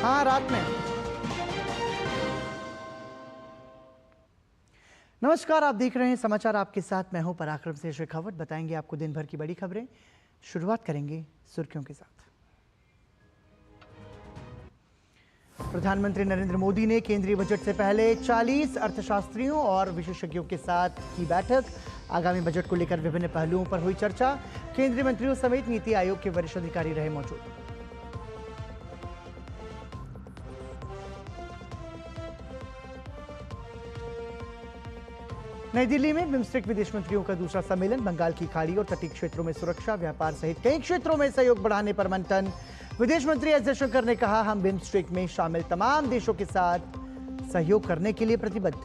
हाँ, रात में। नमस्कार, आप देख रहे हैं समाचार आपके साथ। मैं हूं पराक्रम से शेखावत। बताएंगे आपको दिन भर की बड़ी खबरें। शुरुआत करेंगे सुर्खियों के साथ। प्रधानमंत्री नरेंद्र मोदी ने केंद्रीय बजट से पहले 40 अर्थशास्त्रियों और विशेषज्ञों के साथ की बैठक। आगामी बजट को लेकर विभिन्न पहलुओं पर हुई चर्चा। केंद्रीय मंत्रियों समेत नीति आयोग के वरिष्ठ अधिकारी रहे मौजूद। नई दिल्ली में बिम्स्टेक विदेश मंत्रियों का दूसरा सम्मेलन। बंगाल की खाड़ी और तटीय क्षेत्रों में सुरक्षा, व्यापार सहित कई क्षेत्रों में सहयोग बढ़ाने पर मंथन। विदेश मंत्री एस जयशंकर ने कहा, हम बिम्स्टेक में शामिल तमाम देशों के साथ सहयोग करने के लिए प्रतिबद्ध।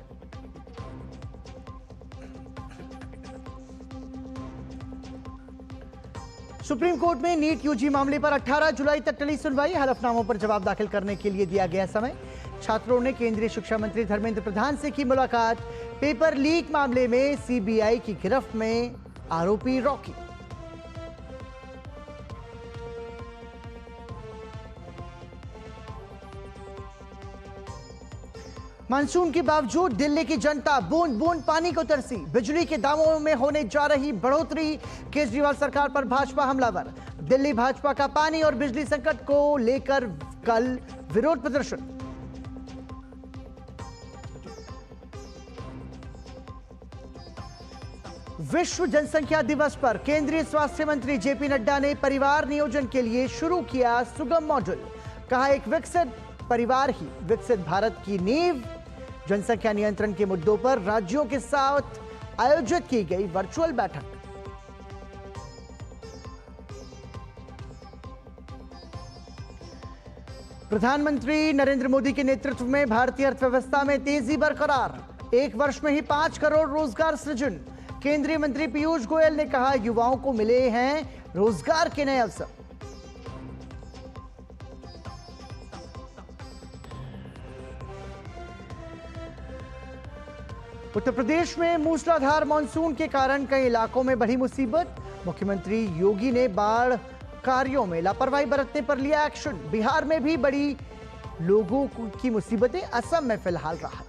सुप्रीम कोर्ट में नीट यूजी मामले पर 18 जुलाई तक टली सुनवाई। हलफनामों पर जवाब दाखिल करने के लिए दिया गया समय। छात्रों ने केंद्रीय शिक्षा मंत्री धर्मेंद्र प्रधान से की मुलाकात। पेपर लीक मामले में सीबीआई की गिरफ्त में आरोपी रॉकी। मानसून के बावजूद दिल्ली की जनता बूंद बूंद पानी को तरसी। बिजली के दामों में होने जा रही बढ़ोतरी। केजरीवाल सरकार पर भाजपा हमलावर। दिल्ली भाजपा का पानी और बिजली संकट को लेकर कल विरोध प्रदर्शन। विश्व जनसंख्या दिवस पर केंद्रीय स्वास्थ्य मंत्री जेपी नड्डा ने परिवार नियोजन के लिए शुरू किया सुगम मॉड्यूल। कहा, एक विकसित परिवार ही विकसित भारत की नींव। जनसंख्या नियंत्रण के मुद्दों पर राज्यों के साथ आयोजित की गई वर्चुअल बैठक। प्रधानमंत्री नरेंद्र मोदी के नेतृत्व में भारतीय अर्थव्यवस्था में तेजी बरकरार। एक वर्ष में ही 5 करोड़ रोजगार सृजन। केंद्रीय मंत्री पीयूष गोयल ने कहा, युवाओं को मिले हैं रोजगार के नए अवसर। उत्तर प्रदेश में मूसलाधार मानसून के कारण कई इलाकों में बढ़ी मुसीबत। मुख्यमंत्री योगी ने बाढ़ कार्यों में लापरवाही बरतने पर लिया एक्शन। बिहार में भी बड़ी लोगों की मुसीबतें। असम में फिलहाल राहत।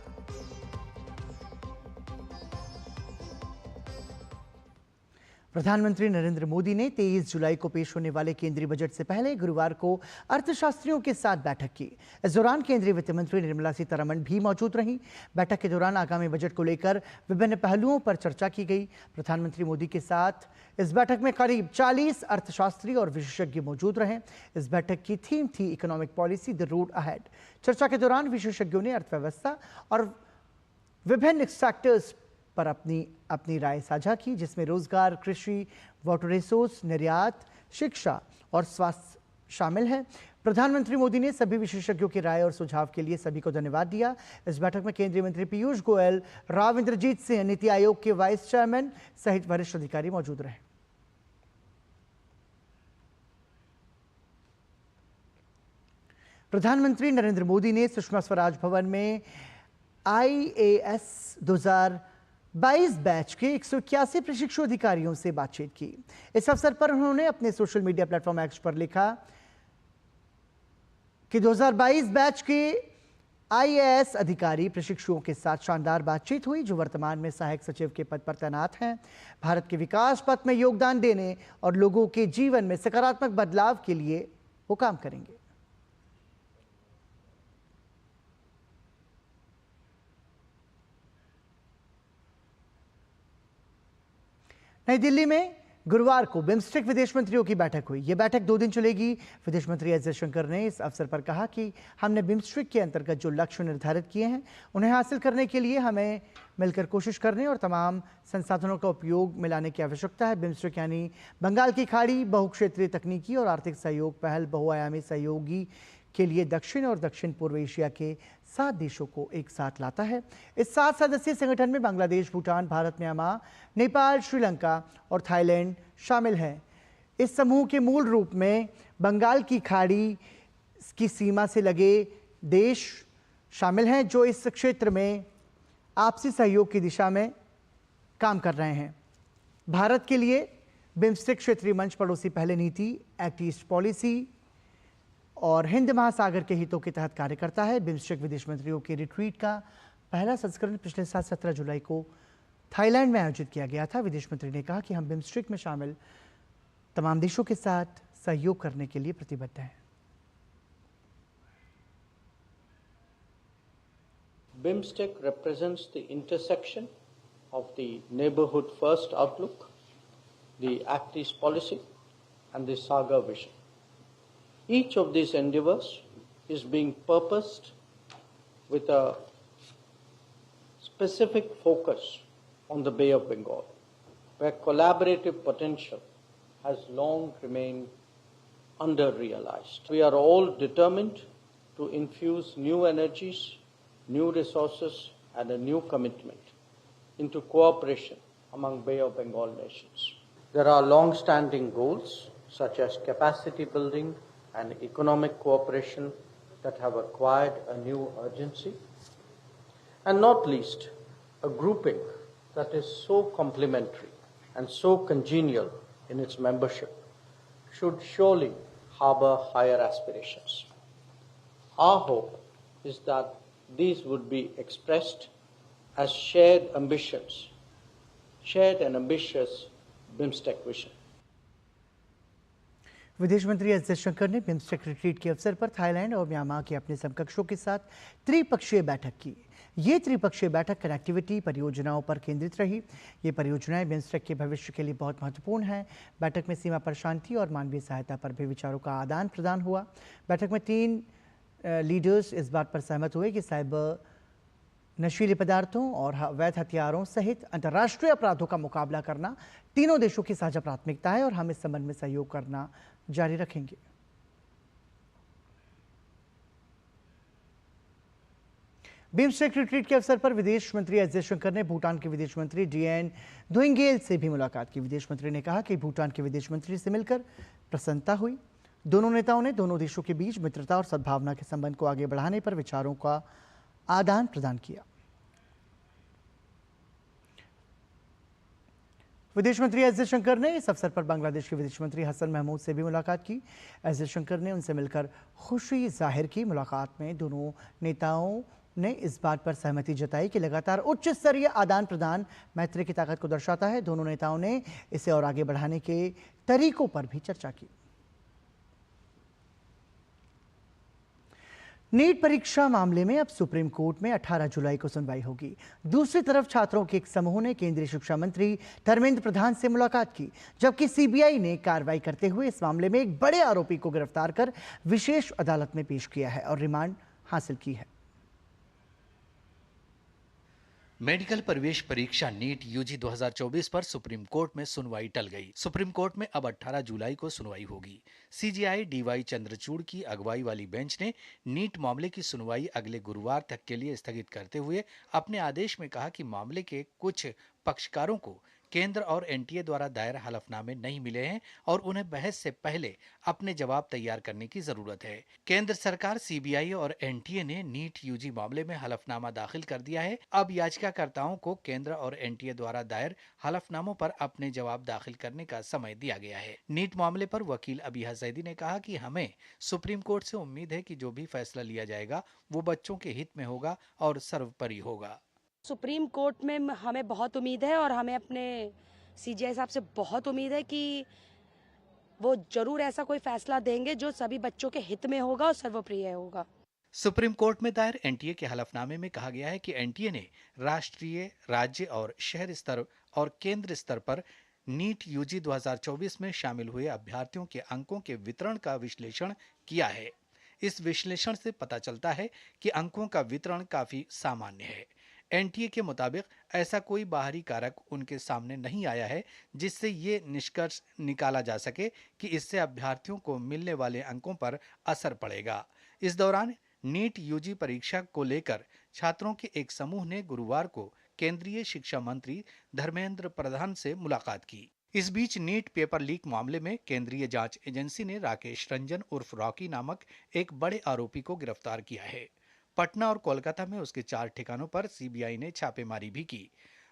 प्रधानमंत्री नरेंद्र मोदी ने 23 जुलाई को पेश होने वाले केंद्रीय बजट से पहले गुरुवार को अर्थशास्त्रियों के साथ बैठक की। इस दौरान केंद्रीय वित्त मंत्री निर्मला सीतारमण भी मौजूद रहीं। बैठक के दौरान आगामी बजट को लेकर विभिन्न पहलुओं पर चर्चा की गई। प्रधानमंत्री मोदी के साथ इस बैठक में करीब 40 अर्थशास्त्री और विशेषज्ञ मौजूद रहे। इस बैठक की थीम थी economic policy the road ahead. चर्चा के दौरान विशेषज्ञों ने अर्थव्यवस्था और विभिन्न सेक्टर्स पर अपनी राय साझा की, जिसमें रोजगार, कृषि, वाटर रिसोर्स, निर्यात, शिक्षा और स्वास्थ्य शामिल है। प्रधानमंत्री मोदी ने सभी विशेषज्ञों की राय और सुझाव के लिए सभी को धन्यवाद दिया। इस बैठक में केंद्रीय मंत्री पीयूष गोयल, राव इंद्रजीत सिंह, नीति आयोग के वाइस चेयरमैन सहित वरिष्ठ अधिकारी मौजूद रहे। प्रधानमंत्री नरेंद्र मोदी ने सुषमा स्वराज भवन में IAS 2022 बैच के 181 प्रशिक्षु अधिकारियों से बातचीत की। इस अवसर पर उन्होंने अपने सोशल मीडिया प्लेटफॉर्म एक्स पर लिखा कि 2022 बैच के IAS अधिकारी प्रशिक्षुओं के साथ शानदार बातचीत हुई, जो वर्तमान में सहायक सचिव के पद पर तैनात हैं। भारत के विकास पथ में योगदान देने और लोगों के जीवन में सकारात्मक बदलाव के लिए वो काम करेंगे। नई दिल्ली में गुरुवार को बिम्स्टेक विदेश मंत्रियों की बैठक हुई। यह बैठक 2 दिन चलेगी। विदेश मंत्री एस जयशंकर ने इस अवसर पर कहा कि हमने बिम्स्टेक के अंतर्गत जो लक्ष्य निर्धारित किए हैं, उन्हें हासिल करने के लिए हमें मिलकर कोशिश करने और तमाम संसाधनों का उपयोग में लाने की आवश्यकता है। बिम्स्टेक यानी बंगाल की खाड़ी बहुक्षेत्रीय तकनीकी और आर्थिक सहयोग पहल बहुआयामी सहयोगी के लिए दक्षिण और दक्षिण पूर्व एशिया के 7 देशों को एक साथ लाता है। इस 7 सदस्यीय संगठन में बांग्लादेश, भूटान, भारत, म्यांमार, नेपाल, श्रीलंका और थाईलैंड शामिल हैं। इस समूह के मूल रूप में बंगाल की खाड़ी की सीमा से लगे देश शामिल हैं, जो इस क्षेत्र में आपसी सहयोग की दिशा में काम कर रहे हैं। भारत के लिए बिम्स्टेक क्षेत्रीय मंच पड़ोसी पहले नीति, एक्ट ईस्ट पॉलिसी और हिंद महासागर के हितों के तहत कार्य करता है। बिम्स्टेक विदेश मंत्रियों के रिट्रीट का पहला संस्करण पिछले साल 17 जुलाई को थाईलैंड में आयोजित किया गया था। विदेश मंत्री ने कहा कि हम बिम्स्टेक में शामिल तमाम देशों के साथ सहयोग करने के लिए प्रतिबद्ध हैं। BIMSTEC represents the intersection of the neighborhood first outlook, the Act East policy, and the Saga vision. Each of these endeavors is being purposed with a specific focus on the Bay of Bengal, where collaborative potential has long remained under-realized. We are all determined to infuse new energies, new resources, and a new commitment into cooperation among Bay of Bengal nations. There are long-standing goals such as capacity building and economic cooperation that have acquired a new urgency, and not least, a grouping that is so complementary and so congenial in its membership should surely harbor higher aspirations. Our hope is that these would be expressed as shared and ambitious BIMSTEC vision. विदेश मंत्री S Jaishankar ने BIMSTEC retreat के अवसर पर Thailand और Myanmar के अपने समकक्षों के साथ त्रिपक्षीय बैठक की। ये त्रिपक्षीय बैठक कनेक्टिविटी परियोजनाओं पर केंद्रित रही। ये परियोजनाएं बिम्स्टेक के भविष्य के लिए बहुत महत्वपूर्ण हैं। बैठक में सीमा पर शांति और मानवीय सहायता पर भी विचारों का आदान प्रदान हुआ। बैठक में 3 लीडर्स इस बात पर सहमत हुए कि साइबर नशीले पदार्थों और अवैध हथियारों सहित अंतर्राष्ट्रीय अपराधों का मुकाबला करना तीनों देशों की साझा प्राथमिकता है और हम इस संबंध में सहयोग करना जारी रखेंगे। बिम्स्टेक रिट्रीट के अवसर पर विदेश मंत्री एस जयशंकर ने भूटान के विदेश मंत्री डीएन दोइंगेल से भी मुलाकात की। विदेश मंत्री ने कहा कि भूटान के विदेश मंत्री से मिलकर प्रसन्नता हुई। दोनों नेताओं ने दोनों देशों के बीच मित्रता और सद्भावना के संबंध को आगे बढ़ाने पर विचारों का आदान प्रदान किया। विदेश मंत्री एस जयशंकर ने इस अवसर पर बांग्लादेश के विदेश मंत्री हसन महमूद से भी मुलाकात की। एस जयशंकर ने उनसे मिलकर खुशी जाहिर की। मुलाकात में दोनों नेताओं ने इस बात पर सहमति जताई कि लगातार उच्च स्तरीय आदान प्रदान मैत्री की ताकत को दर्शाता है। दोनों नेताओं ने इसे और आगे बढ़ाने के तरीकों पर भी चर्चा की। नीट परीक्षा मामले में अब सुप्रीम कोर्ट में 18 जुलाई को सुनवाई होगी। दूसरी तरफ छात्रों के एक समूह ने केंद्रीय शिक्षा मंत्री धर्मेंद्र प्रधान से मुलाकात की, जबकि सीबीआई ने कार्रवाई करते हुए इस मामले में एक बड़े आरोपी को गिरफ्तार कर विशेष अदालत में पेश किया है और रिमांड हासिल की है। मेडिकल प्रवेश परीक्षा नीट यूजी 2024 पर सुप्रीम कोर्ट में सुनवाई टल गई। सुप्रीम कोर्ट में अब 18 जुलाई को सुनवाई होगी। सीजेआई डीवाई चंद्रचूड़ की अगुवाई वाली बेंच ने नीट मामले की सुनवाई अगले गुरुवार तक के लिए स्थगित करते हुए अपने आदेश में कहा कि मामले के कुछ पक्षकारों को केंद्र और एनटीए द्वारा दायर हलफनामे नहीं मिले हैं और उन्हें बहस से पहले अपने जवाब तैयार करने की जरूरत है। केंद्र सरकार, सीबीआई और एनटीए ने नीट यूजी मामले में हलफनामा दाखिल कर दिया है। अब याचिकाकर्ताओं को केंद्र और एनटीए द्वारा दायर हलफनामों पर अपने जवाब दाखिल करने का समय दिया गया है। नीट मामले पर वकील अबीहा जैदी ने कहा कि हमें सुप्रीम कोर्ट से उम्मीद है कि जो भी फैसला लिया जाएगा वो बच्चों के हित में होगा और सर्वोपरि होगा। सुप्रीम कोर्ट में हमें बहुत उम्मीद है और हमें अपने सीजेआई साहब से बहुत उम्मीद है कि वो जरूर ऐसा कोई फैसला देंगे जो सभी बच्चों के हित में होगा और सर्वप्रिय होगा। सुप्रीम कोर्ट में दायर एनटीए के हलफनामे में कहा गया है कि एनटीए ने राष्ट्रीय, राज्य और शहर स्तर और केंद्र स्तर पर नीट यूजी 2024 में शामिल हुए अभ्यर्थियों के अंकों के वितरण का विश्लेषण किया है। इस विश्लेषण से पता चलता है कि अंकों का वितरण काफी सामान्य है। एनटीए के मुताबिक ऐसा कोई बाहरी कारक उनके सामने नहीं आया है जिससे ये निष्कर्ष निकाला जा सके कि इससे अभ्यर्थियों को मिलने वाले अंकों पर असर पड़ेगा। इस दौरान नीट यूजी परीक्षा को लेकर छात्रों के एक समूह ने गुरुवार को केंद्रीय शिक्षा मंत्री धर्मेंद्र प्रधान से मुलाकात की। इस बीच नीट पेपर लीक मामले में केंद्रीय जांच एजेंसी ने राकेश रंजन उर्फ रॉकी नामक एक बड़े आरोपी को गिरफ्तार किया है। पटना और कोलकाता में उसके 4 ठिकानों पर सीबीआई ने छापेमारी भी की।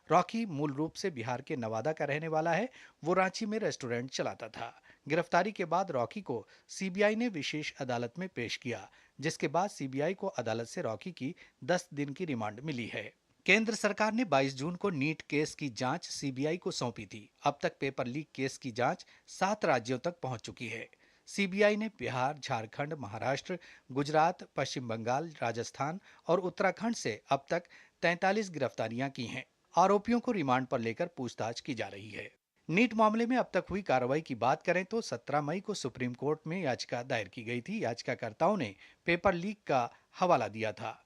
रॉकी मूल रूप से बिहार के नवादा का रहने वाला है। वो रांची में रेस्टोरेंट चलाता था। गिरफ्तारी के बाद रॉकी को सीबीआई ने विशेष अदालत में पेश किया, जिसके बाद सीबीआई को अदालत से रॉकी की 10 दिन की रिमांड मिली है। केंद्र सरकार ने 22 जून को नीट केस की जांच सीबीआई को सौंपी थी। अब तक पेपर लीक केस की जांच 7 राज्यों तक पहुंच चुकी है। सीबीआई ने बिहार, झारखंड, महाराष्ट्र, गुजरात, पश्चिम बंगाल, राजस्थान और उत्तराखंड से अब तक 43 गिरफ्तारियां की हैं। आरोपियों को रिमांड पर लेकर पूछताछ की जा रही है। नीट मामले में अब तक हुई कार्रवाई की बात करें तो 17 मई को सुप्रीम कोर्ट में याचिका दायर की गई थी। याचिकाकर्ताओं ने पेपर लीक का हवाला दिया था।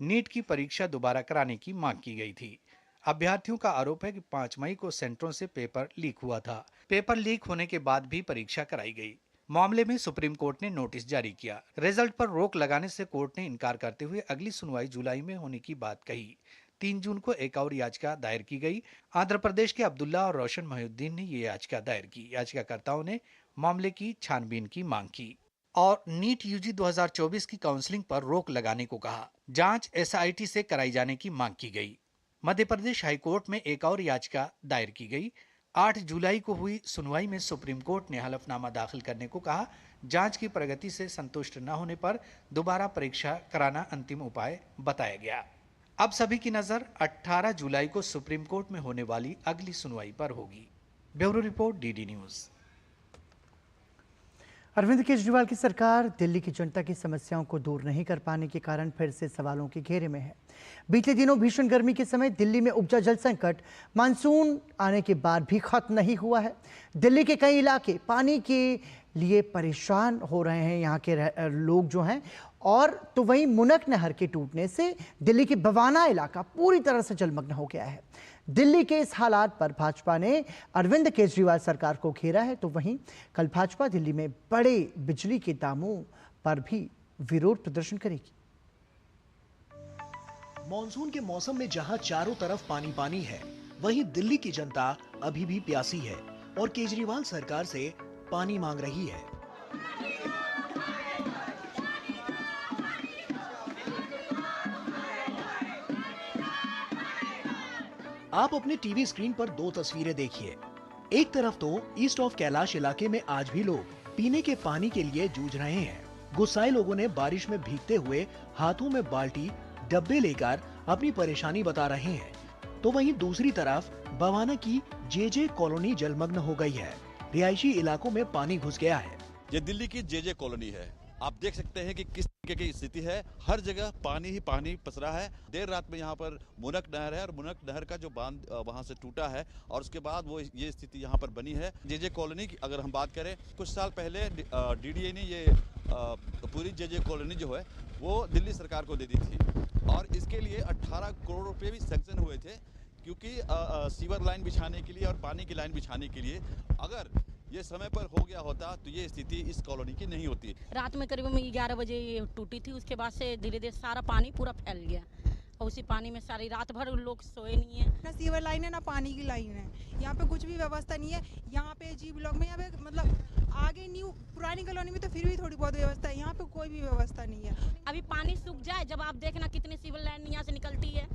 नीट की परीक्षा दोबारा कराने की मांग की गई थी। अभ्यर्थियों का आरोप है कि 5 मई को सेंटरों से पेपर लीक हुआ था। पेपर लीक होने के बाद भी परीक्षा कराई गई। मामले में सुप्रीम कोर्ट ने नोटिस जारी किया। रिजल्ट पर रोक लगाने से कोर्ट ने इनकार करते हुए अगली सुनवाई जुलाई में होने की बात कही। 3 जून को एक और याचिका दायर की गई। आंध्र प्रदेश के अब्दुल्ला और रोशन मोहिउद्दीन ने ये याचिका दायर की। याचिकाकर्ताओं ने मामले की छानबीन की मांग की और नीट यूजी 2024 की काउंसलिंग पर रोक लगाने को कहा। जांच एसआईटी से कराई जाने की मांग की गई। मध्य प्रदेश हाईकोर्ट में एक और याचिका दायर की गई। 8 जुलाई को हुई सुनवाई में सुप्रीम कोर्ट ने हलफनामा दाखिल करने को कहा। जांच की प्रगति से संतुष्ट न होने पर दोबारा परीक्षा कराना अंतिम उपाय बताया गया। अब सभी की नजर 18 जुलाई को सुप्रीम कोर्ट में होने वाली अगली सुनवाई पर होगी। Bureau report, DD news. Arvind Kejriwal की सरकार दिल्ली की जनता की समस्याओं को दूर नहीं कर पाने के कारण फिर से सवालों के घेरे में है। बीते दिनों भीषण गर्मी के समय दिल्ली में उपजा जल संकट मानसून आने के बाद भी खत्म नहीं हुआ है। दिल्ली के कई इलाके पानी के लिए परेशान हो रहे हैं, यहाँ के लोग जो हैं। और तो वहीं मुनक नहर के टूटने से दिल्ली की बवाना इलाका पूरी तरह से जलमग्न हो गया है। दिल्ली के इस हालात पर भाजपा ने अरविंद केजरीवाल सरकार को घेरा है। तो वहीं कल भाजपा दिल्ली में बड़े बिजली के दामों पर भी विरोध प्रदर्शन करेगी। मॉनसून के मौसम में जहां चारों तरफ पानी पानी है, वहीं दिल्ली की जनता अभी भी प्यासी है और केजरीवाल सरकार से पानी मांग रही है। आप अपने टीवी स्क्रीन पर 2 तस्वीरें देखिए। एक तरफ तो ईस्ट ऑफ कैलाश इलाके में आज भी लोग पीने के पानी के लिए जूझ रहे हैं। गुस्साए लोगों ने बारिश में भीगते हुए हाथों में बाल्टी डब्बे लेकर अपनी परेशानी बता रहे हैं। तो वहीं दूसरी तरफ बवाना की जेजे कॉलोनी जलमग्न हो गई है। रिहायशी इलाकों में पानी घुस गया है। ये दिल्ली की जेजे कॉलोनी है। आप देख सकते हैं कि किस तरीके की स्थिति है। हर जगह पानी ही पानी पसरा है। देर रात में यहाँ पर मुनक नहर है और मुनक नहर का जो बांध वहाँ से टूटा है और उसके बाद वो ये स्थिति यहाँ पर बनी है। जेजे कॉलोनी की अगर हम बात करें, कुछ साल पहले डीडीए ने ये पूरी जेजे कॉलोनी जो है वो दिल्ली सरकार को दे दी थी और इसके लिए 18 करोड़ रुपये भी सैंक्शन हुए थे, क्योंकि सीवर लाइन बिछाने के लिए और पानी की लाइन बिछाने के लिए। अगर ये समय पर हो गया होता तो ये स्थिति इस कॉलोनी की नहीं होती। रात में करीब 11 बजे ये टूटी थी। उसके बाद से धीरे धीरे सारा पानी पूरा फैल गया और उसी पानी में सारी रात भर लोग सोए नहीं है। ना सीवर लाइन है ना पानी की लाइन है। यहाँ पे कुछ भी व्यवस्था नहीं है। यहाँ पे जी ब्लॉक में यहाँ पे मतलब आगे न्यू पुरानी कॉलोनी में तो फिर भी थोड़ी बहुत व्यवस्था है, यहाँ पे कोई भी व्यवस्था नहीं है। अभी पानी सूख जाए जब आप देखना कितनी सीवर लाइन यहाँ से निकलती है।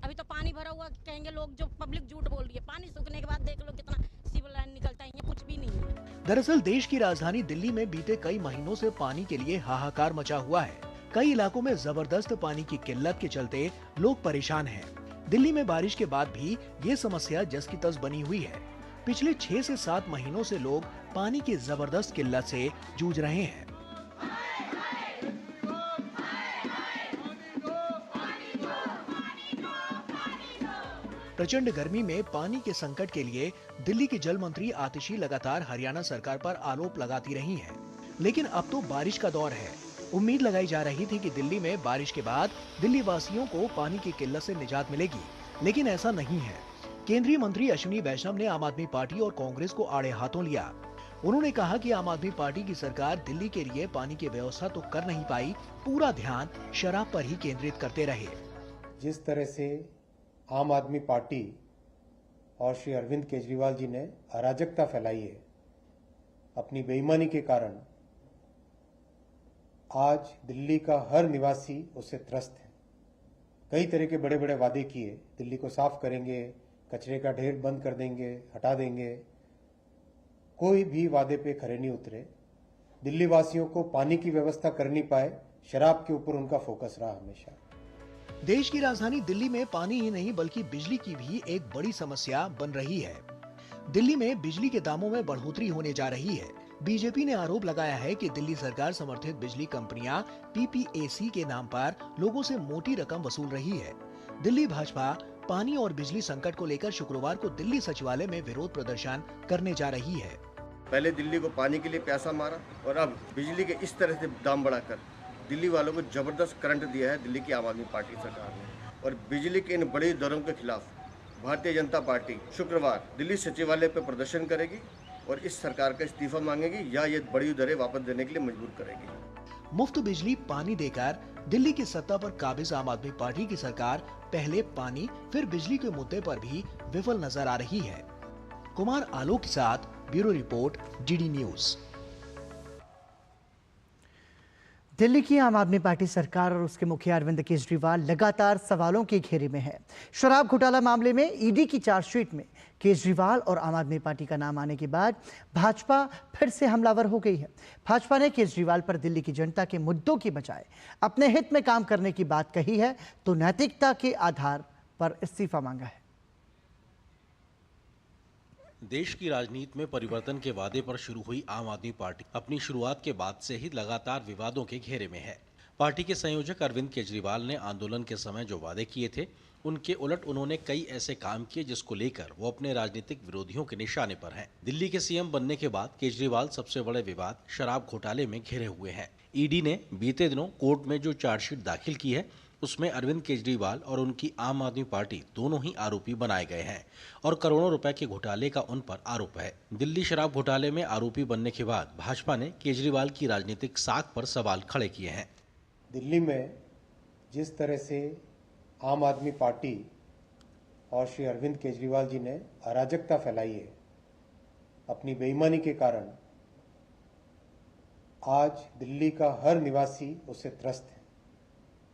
अभी तो पानी भरा हुआ, कहेंगे लोग जो पब्लिक झूठ बोल रही है। पानी सूखने के बाद देख लो कितना सीवर लाइन निकलता है, यहाँ कुछ भी नहीं है। दरअसल देश की राजधानी दिल्ली में बीते कई महीनों से पानी के लिए हाहाकार मचा हुआ है। कई इलाकों में जबरदस्त पानी की किल्लत के चलते लोग परेशान हैं। दिल्ली में बारिश के बाद भी ये समस्या जस की तस बनी हुई है। पिछले 6 से 7 महीनों से लोग पानी की जबरदस्त किल्लत से जूझ रहे हैं। प्रचंड गर्मी में पानी के संकट के लिए दिल्ली की जल मंत्री आतिशी लगातार हरियाणा सरकार पर आरोप लगाती रही हैं। लेकिन अब तो बारिश का दौर है। उम्मीद लगाई जा रही थी कि दिल्ली में बारिश के बाद दिल्ली वासियों को पानी की किल्लत से निजात मिलेगी, लेकिन ऐसा नहीं है। केंद्रीय मंत्री अश्विनी वैष्णव ने आम आदमी पार्टी और कांग्रेस को आड़े हाथों लिया। उन्होंने कहा कि आम आदमी पार्टी की सरकार दिल्ली के लिए पानी की व्यवस्था तो कर नहीं पाई, पूरा ध्यान शराब पर ही केंद्रित करते रहे। जिस तरह से आम आदमी पार्टी और श्री अरविंद केजरीवाल जी ने अराजकता फैलाई है, अपनी बेईमानी के कारण आज दिल्ली का हर निवासी उससे त्रस्त है। कई तरह के बड़े बड़े वादे किए, दिल्ली को साफ करेंगे, कचरे का ढेर बंद कर देंगे, हटा देंगे, कोई भी वादे पे खरे नहीं उतरे। दिल्ली वासियों को पानी की व्यवस्था कर नहीं पाए, शराब के ऊपर उनका फोकस रहा हमेशा। देश की राजधानी दिल्ली में पानी ही नहीं बल्कि बिजली की भी एक बड़ी समस्या बन रही है। दिल्ली में बिजली के दामों में बढ़ोतरी होने जा रही है। बीजेपी ने आरोप लगाया है कि दिल्ली सरकार समर्थित बिजली कंपनियां PPAC के नाम पर लोगों से मोटी रकम वसूल रही है। दिल्ली भाजपा पानी और बिजली संकट को लेकर शुक्रवार को दिल्ली सचिवालय में विरोध प्रदर्शन करने जा रही है। पहले दिल्ली को पानी के लिए प्यासा मारा और अब बिजली के इस तरह से दाम बढ़ाकर दिल्ली वालों को जबरदस्त करंट दिया है दिल्ली की आम आदमी पार्टी सरकार ने। और बिजली के इन बड़ी दरों के खिलाफ भारतीय जनता पार्टी शुक्रवार दिल्ली सचिवालय पर प्रदर्शन करेगी और इस सरकार का इस्तीफा मांगेगी या ये बड़ी दरें वापस देने के लिए मजबूर करेगी। मुफ्त बिजली पानी देकर दिल्ली की सत्ता पर काबिज आम आदमी पार्टी की सरकार पहले पानी फिर बिजली के मुद्दे पर भी विफल नजर आ रही है। कुमार आलोक के साथ bureau report, DD news. Delhi की आम आदमी पार्टी सरकार और उसके मुखिया अरविंद केजरीवाल लगातार सवालों के घेरे में है। शराब घोटाला मामले में ईडी की चार्जशीट में केजरीवाल और आम आदमी पार्टी का नाम आने के बाद भाजपा फिर से हमलावर हो गई है। भाजपा ने केजरीवाल पर दिल्ली की जनता के मुद्दों की बजाय अपने हित में काम करने की बात कही है तो नैतिकता के आधार पर इस्तीफा मांगा है। देश की राजनीति में परिवर्तन के वादे पर शुरू हुई आम आदमी पार्टी अपनी शुरुआत के बाद से ही लगातार विवादों के घेरे में है। पार्टी के संयोजक अरविंद केजरीवाल ने आंदोलन के समय जो वादे किए थे उनके उलट उन्होंने कई ऐसे काम किए जिसको लेकर वो अपने राजनीतिक विरोधियों के निशाने पर हैं। दिल्ली के सीएम बनने के बाद केजरीवाल सबसे बड़े विवाद शराब घोटाले में घिरे हुए हैं। ईडी ने बीते दिनों कोर्ट में जो चार्जशीट दाखिल की है उसमें अरविंद केजरीवाल और उनकी आम आदमी पार्टी दोनों ही आरोपी बनाए गए हैं और करोड़ों रुपए के घोटाले का उन पर आरोप है। दिल्ली शराब घोटाले में आरोपी बनने के बाद भाजपा ने केजरीवाल की राजनीतिक साख पर सवाल खड़े किए हैं। दिल्ली में जिस तरह से आम आदमी पार्टी और श्री अरविंद केजरीवाल जी ने अराजकता फैलाई है, अपनी बेईमानी के कारण आज दिल्ली का हर निवासी उससे त्रस्त है।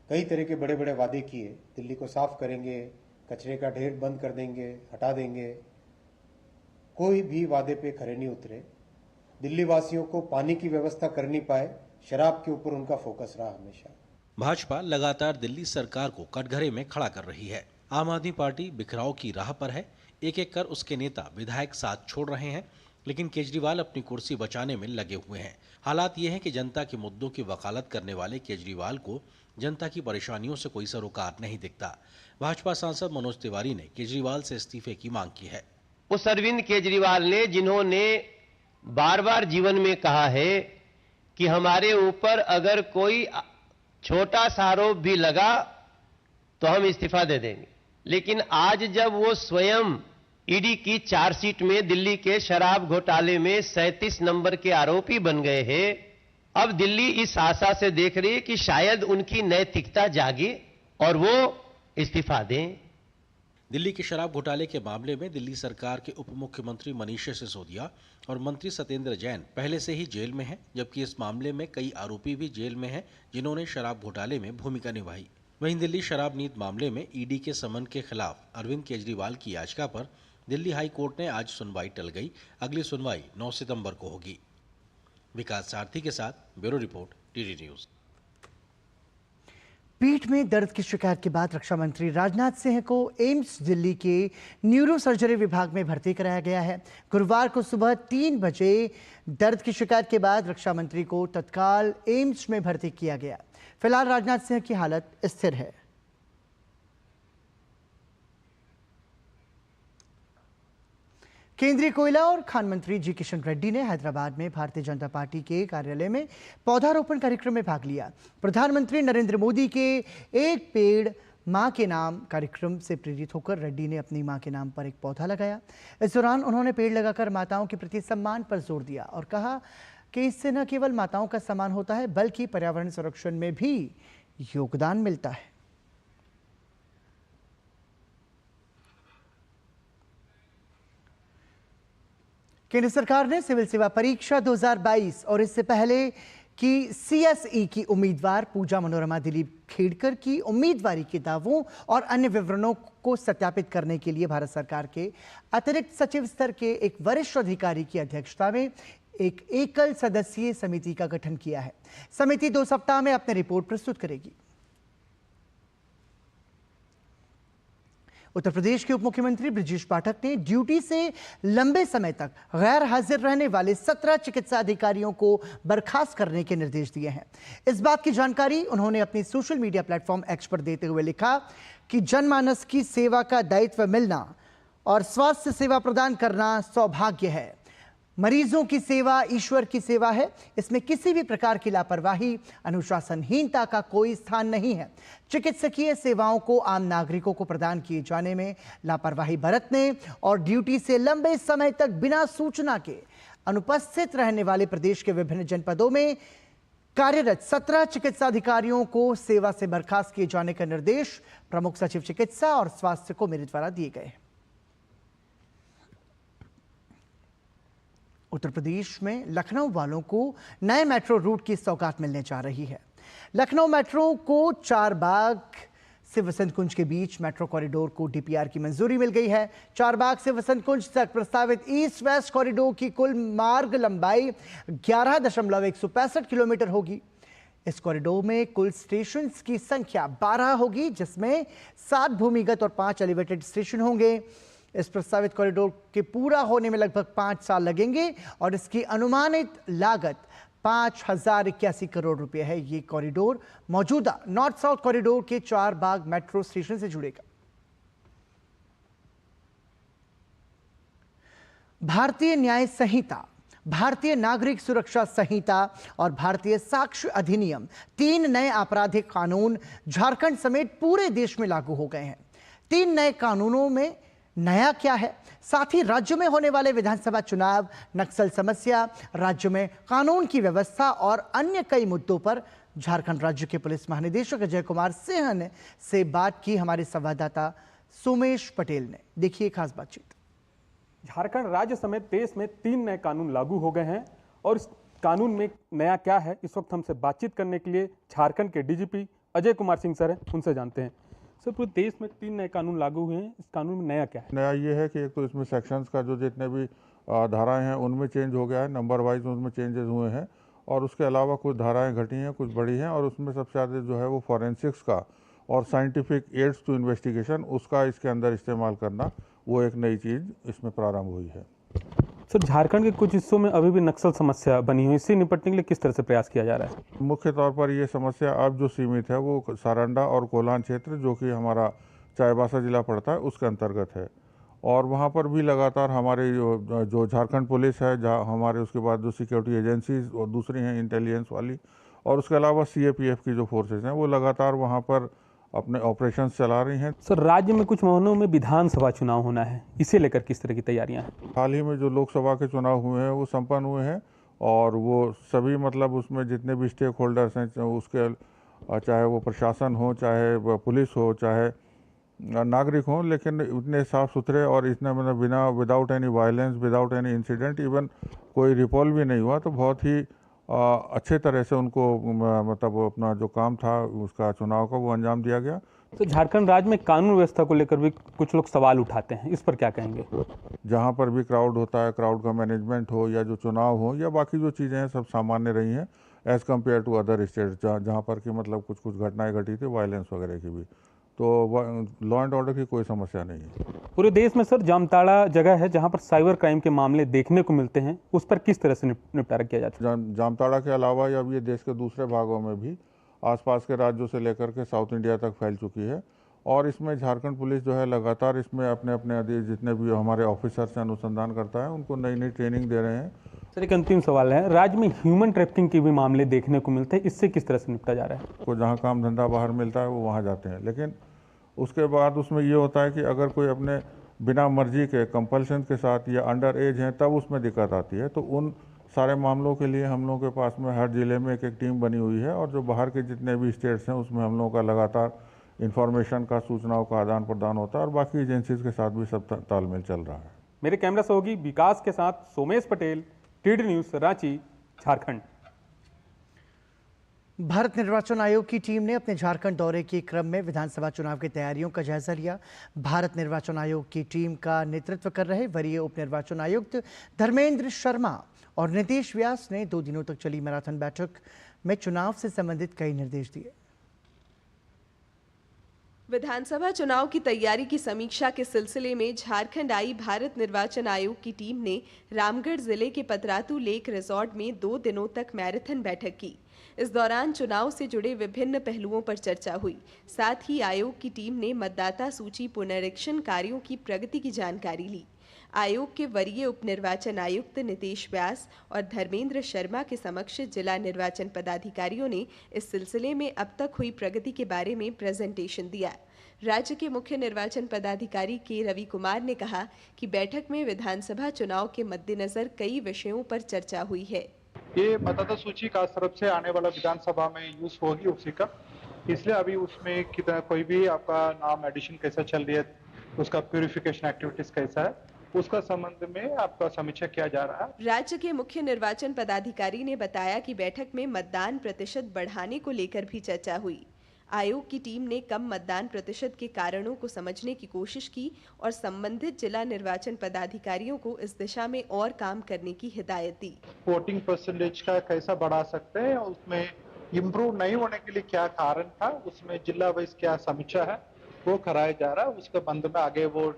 कई तरह के बड़े बड़े वादे किए, दिल्ली को साफ करेंगे, कचरे का ढेर बंद कर देंगे, हटा देंगे, कोई भी वादे पे खरे नहीं उतरे। दिल्ली वासियों को पानी की व्यवस्था कर नहीं पाए, शराब के ऊपर उनका फोकस रहा हमेशा। भाजपा लगातार दिल्ली सरकार को कटघरे में खड़ा कर रही है। आम आदमी पार्टी बिखराव की राह पर है। एक एक कर उसके नेता विधायक साथ छोड़ रहे हैं, लेकिन केजरीवाल अपनी कुर्सी बचाने में लगे हुए हैं। हालात ये हैं कि जनता के मुद्दों की वकालत करने वाले केजरीवाल को जनता की परेशानियों से कोई सरोकार नहीं दिखता। भाजपा सांसद मनोज तिवारी ने केजरीवाल से इस्तीफे की मांग की है। उस अरविंद केजरीवाल ने जिन्होंने बार बार जीवन में कहा है कि हमारे ऊपर अगर कोई छोटा सा आरोप भी लगा तो हम इस्तीफा दे देंगे, लेकिन आज जब वो स्वयं ईडी की चार्जशीट में दिल्ली के शराब घोटाले में 37 नंबर के आरोपी बन गए हैं, अब दिल्ली इस आशा से देख रही है कि शायद उनकी नैतिकता जागे और वो इस्तीफा दें। दिल्ली के शराब घोटाले के मामले में दिल्ली सरकार के उप मुख्यमंत्री मनीष सिसोदिया और मंत्री सत्येंद्र जैन पहले से ही जेल में हैं, जबकि इस मामले में कई आरोपी भी जेल में हैं जिन्होंने शराब घोटाले में भूमिका निभाई। वहीं दिल्ली शराब नीति मामले में ईडी के समन के खिलाफ अरविंद केजरीवाल की याचिका पर दिल्ली हाई कोर्ट ने आज सुनवाई टल गई। अगली सुनवाई 9 सितंबर को होगी। विकास सारथी के साथ ब्यूरो रिपोर्ट, DD न्यूज। पीठ में दर्द की शिकायत के बाद रक्षा मंत्री राजनाथ सिंह को एम्स दिल्ली के न्यूरो सर्जरी विभाग में भर्ती कराया गया है। गुरुवार को सुबह 3 बजे दर्द की शिकायत के बाद रक्षा मंत्री को तत्काल एम्स में भर्ती किया गया। फिलहाल राजनाथ सिंह की हालत स्थिर है। केंद्रीय कोयला और खान मंत्री जी किशन रेड्डी ने हैदराबाद में भारतीय जनता पार्टी के कार्यालय में पौधारोपण कार्यक्रम में भाग लिया। प्रधानमंत्री नरेंद्र मोदी के एक पेड़ मां के नाम कार्यक्रम से प्रेरित होकर रेड्डी ने अपनी मां के नाम पर एक पौधा लगाया। इस दौरान उन्होंने पेड़ लगाकर माताओं के प्रति सम्मान पर जोर दिया और कहा कि इससे न केवल माताओं का सम्मान होता है बल्कि पर्यावरण संरक्षण में भी योगदान मिलता है। केंद्र सरकार ने सिविल सेवा परीक्षा 2022 और इससे पहले कि सीएसई की उम्मीदवार पूजा मनोरमा दिलीप खेड़कर की उम्मीदवारी के दावों और अन्य विवरणों को सत्यापित करने के लिए भारत सरकार के अतिरिक्त सचिव स्तर के एक वरिष्ठ अधिकारी की अध्यक्षता में एक एकल सदस्यीय समिति का गठन किया है। समिति 2 सप्ताह में अपनी रिपोर्ट प्रस्तुत करेगी। उत्तर प्रदेश के उप मुख्यमंत्री ब्रजेश पाठक ने ड्यूटी से लंबे समय तक गैर हाजिर रहने वाले 17 चिकित्सा अधिकारियों को बर्खास्त करने के निर्देश दिए हैं। इस बात की जानकारी उन्होंने अपनी सोशल मीडिया प्लेटफॉर्म एक्स पर देते हुए लिखा कि जनमानस की सेवा का दायित्व मिलना और स्वास्थ्य सेवा प्रदान करना सौभाग्य है। मरीजों की सेवा ईश्वर की सेवा है। इसमें किसी भी प्रकार की लापरवाही, अनुशासनहीनता का कोई स्थान नहीं है। चिकित्सकीय सेवाओं को आम नागरिकों को प्रदान किए जाने में लापरवाही बरतने और ड्यूटी से लंबे समय तक बिना सूचना के अनुपस्थित रहने वाले प्रदेश के विभिन्न जनपदों में कार्यरत 17 चिकित्सा अधिकारियों को सेवा से बर्खास्त किए जाने का निर्देश प्रमुख सचिव चिकित्सा और स्वास्थ्य को मेरे द्वारा दिए गए हैं। उत्तर प्रदेश में लखनऊ वालों को नए मेट्रो रूट की सौगात मिलने जा रही है। लखनऊ मेट्रो को चारबाग से वसंत कुंज के बीच मेट्रो कॉरिडोर को डीपीआर की मंजूरी मिल गई है। चारबाग से वसंत कुंज तक प्रस्तावित ईस्ट वेस्ट कॉरिडोर की कुल मार्ग लंबाई 11.165 किलोमीटर होगी। इस कॉरिडोर में कुल स्टेशंस की संख्या 12 होगी, जिसमें 7 भूमिगत और 5 एलिवेटेड स्टेशन होंगे। इस प्रस्तावित कॉरिडोर के पूरा होने में लगभग 5 साल लगेंगे और इसकी अनुमानित लागत 5,081 करोड़ रुपए है। ये कॉरिडोर मौजूदा नॉर्थ साउथ कॉरिडोर के चारबाग मेट्रो स्टेशन से जुड़ेगा। भारतीय न्याय संहिता, भारतीय नागरिक सुरक्षा संहिता और भारतीय साक्ष्य अधिनियम 3 नए आपराधिक कानून झारखंड समेत पूरे देश में लागू हो गए हैं। 3 नए कानूनों में नया क्या है, साथ ही राज्य में होने वाले विधानसभा चुनाव, नक्सल समस्या, राज्य में कानून की व्यवस्था और अन्य कई मुद्दों पर झारखंड राज्य के पुलिस महानिदेशक अजय कुमार सिंह से बात की हमारे संवाददाता सोमेश पटेल ने। देखिए खास बातचीत। झारखंड राज्य समेत देश में 3 नए कानून लागू हो गए हैं और इस कानून में नया क्या है, इस वक्त हमसे बातचीत करने के लिए झारखंड के डीजीपी अजय कुमार सिंह सर हैं, उनसे जानते हैं। सर, पूरे देश में 3 नए कानून लागू हुए हैं, इस कानून में नया क्या है? नया ये है कि एक तो इसमें सेक्शंस का जो जितने भी धाराएं हैं उनमें चेंज हो गया है, नंबर वाइज उसमें चेंजेस हुए हैं और उसके अलावा कुछ धाराएं घटी हैं, कुछ बढ़ी हैं और उसमें सबसे ज़्यादा जो है वो फॉरेंसिक्स का और साइंटिफिक एड्स टू इन्वेस्टिगेशन उसका इसके अंदर इस्तेमाल करना, वो एक नई चीज़ इसमें प्रारंभ हुई है। सर, झारखंड के कुछ हिस्सों में अभी भी नक्सल समस्या बनी हुई, इससे निपटने के लिए किस तरह से प्रयास किया जा रहा है? मुख्य तौर पर ये समस्या अब जो सीमित है वो सारंडा और कोलान क्षेत्र, जो कि हमारा चाईबासा जिला पड़ता है, उसके अंतर्गत है और वहाँ पर भी लगातार हमारे जो झारखंड पुलिस है, जहाँ हमारे उसके बाद जो सिक्योरिटी एजेंसीज और दूसरी हैं इंटेलिजेंस वाली, और उसके अलावा सीएपीएफ की जो फोर्सेज हैं वो लगातार वहाँ पर अपने ऑपरेशंस चला रही हैं। सर, राज्य में कुछ महीनों में विधानसभा चुनाव होना है, इसे लेकर किस तरह की तैयारियां हैं? हाल ही में जो लोकसभा के चुनाव हुए हैं वो संपन्न हुए हैं और वो सभी मतलब उसमें जितने भी स्टेक होल्डर्स हैं, उसके चाहे वो प्रशासन हो, चाहे पुलिस हो, चाहे नागरिक हो, लेकिन इतने साफ सुथरे और इतने मतलब बिना without any violence, without any incident, even कोई रिपोल भी नहीं हुआ, तो बहुत ही अच्छे तरह से उनको मतलब अपना जो काम था उसका चुनाव का वो अंजाम दिया गया। तो झारखंड राज्य में कानून व्यवस्था को लेकर भी कुछ लोग सवाल उठाते हैं, इस पर क्या कहेंगे? जहाँ पर भी क्राउड होता है, क्राउड का मैनेजमेंट हो या जो चुनाव हो या बाकी जो चीज़ें हैं सब सामान्य रही हैं as compare to other states जहाँ पर कि मतलब कुछ घटनाएं घटी थी वायलेंस वगैरह की भी, तो लॉ एंड ऑर्डर की कोई समस्या नहीं है। पूरे देश में सर जामताड़ा जगह है जहां पर साइबर क्राइम के मामले देखने को मिलते हैं, उस पर किस तरह से निपटारा किया जाता है? जामताड़ा के अलावा अब ये देश के दूसरे भागों में भी आसपास के राज्यों से लेकर के साउथ इंडिया तक फैल चुकी है और इसमें झारखंड पुलिस जो है लगातार इसमें अपने जितने भी हमारे ऑफिसर्स हैं अनुसंधान करता है, उनको नई नई ट्रेनिंग दे रहे हैं। सर, एक अंतिम सवाल है, राज्य में ह्यूमन ट्रैफिकिंग के भी मामले देखने को मिलते हैं, इससे किस तरह से निपटा जा रहा है? को जहाँ काम धंधा बाहर मिलता है वो वहाँ जाते हैं, लेकिन उसके बाद उसमें ये होता है कि अगर कोई अपने बिना मर्जी के कंपल्शन के साथ या अंडर एज हैं तब उसमें दिक्कत आती है। तो उन सारे मामलों के लिए हम लोगों के पास में हर ज़िले में एक टीम बनी हुई है और जो बाहर के जितने भी स्टेट्स हैं उसमें हम लोगों का लगातार इन्फॉर्मेशन का, सूचनाओं का आदान प्रदान होता है और बाकी एजेंसीज के साथ भी सब तालमेल चल रहा है। मेरे कैमरा सहयोगी विकास के साथ सोमेश पटेल, टीडी न्यूज़, रांची, झारखंड। भारत निर्वाचन आयोग की टीम ने अपने झारखंड दौरे के क्रम में विधानसभा चुनाव की तैयारियों का जायजा लिया। भारत निर्वाचन आयोग की टीम का नेतृत्व कर रहे वरीय उप निर्वाचन आयुक्त धर्मेंद्र शर्मा और नीतीश व्यास ने 2 दिनों तक चली मैराथन बैठक में चुनाव से संबंधित कई निर्देश दिए। विधानसभा चुनाव की तैयारी की समीक्षा के सिलसिले में झारखंड आई भारत निर्वाचन आयोग की टीम ने रामगढ़ जिले के पतरातू लेक रिजॉर्ट में 2 दिनों तक मैराथन बैठक की। इस दौरान चुनाव से जुड़े विभिन्न पहलुओं पर चर्चा हुई। साथ ही आयोग की टीम ने मतदाता सूची पुनरीक्षण कार्यों की प्रगति की जानकारी ली। आयोग के वरीय उप निर्वाचन आयुक्त नीतीश व्यास और धर्मेंद्र शर्मा के समक्ष जिला निर्वाचन पदाधिकारियों ने इस सिलसिले में अब तक हुई प्रगति के बारे में प्रेजेंटेशन दिया। राज्य के मुख्य निर्वाचन पदाधिकारी के रवि कुमार ने कहा कि बैठक में विधानसभा चुनाव के मद्देनजर कई विषयों पर चर्चा हुई है। ये मतदाता सूची का तरफ से आने वाला विधानसभा में यूज होगी उसी का, इसलिए अभी उसमें कितना कोई भी आपका नाम एडिशन कैसा चल रही है, उसका प्यूरिफिकेशन एक्टिविटीज कैसा है, उसका संबंध में आपका समीक्षा किया जा रहा है। राज्य के मुख्य निर्वाचन पदाधिकारी ने बताया कि बैठक में मतदान प्रतिशत बढ़ाने को लेकर भी चर्चा हुई। आयोग की टीम ने कम मतदान प्रतिशत के कारणों को समझने की कोशिश की और संबंधित जिला निर्वाचन पदाधिकारियों को इस दिशा में और काम करने की हिदायत दी। वोटिंग परसेंटेज का कैसा बढ़ा सकते हैं, उसमें इम्प्रूव नहीं होने के लिए क्या कारण था, उसमें जिला वाइज क्या समीक्षा है वो कराया जा रहा है। उसके बंद में आगे वो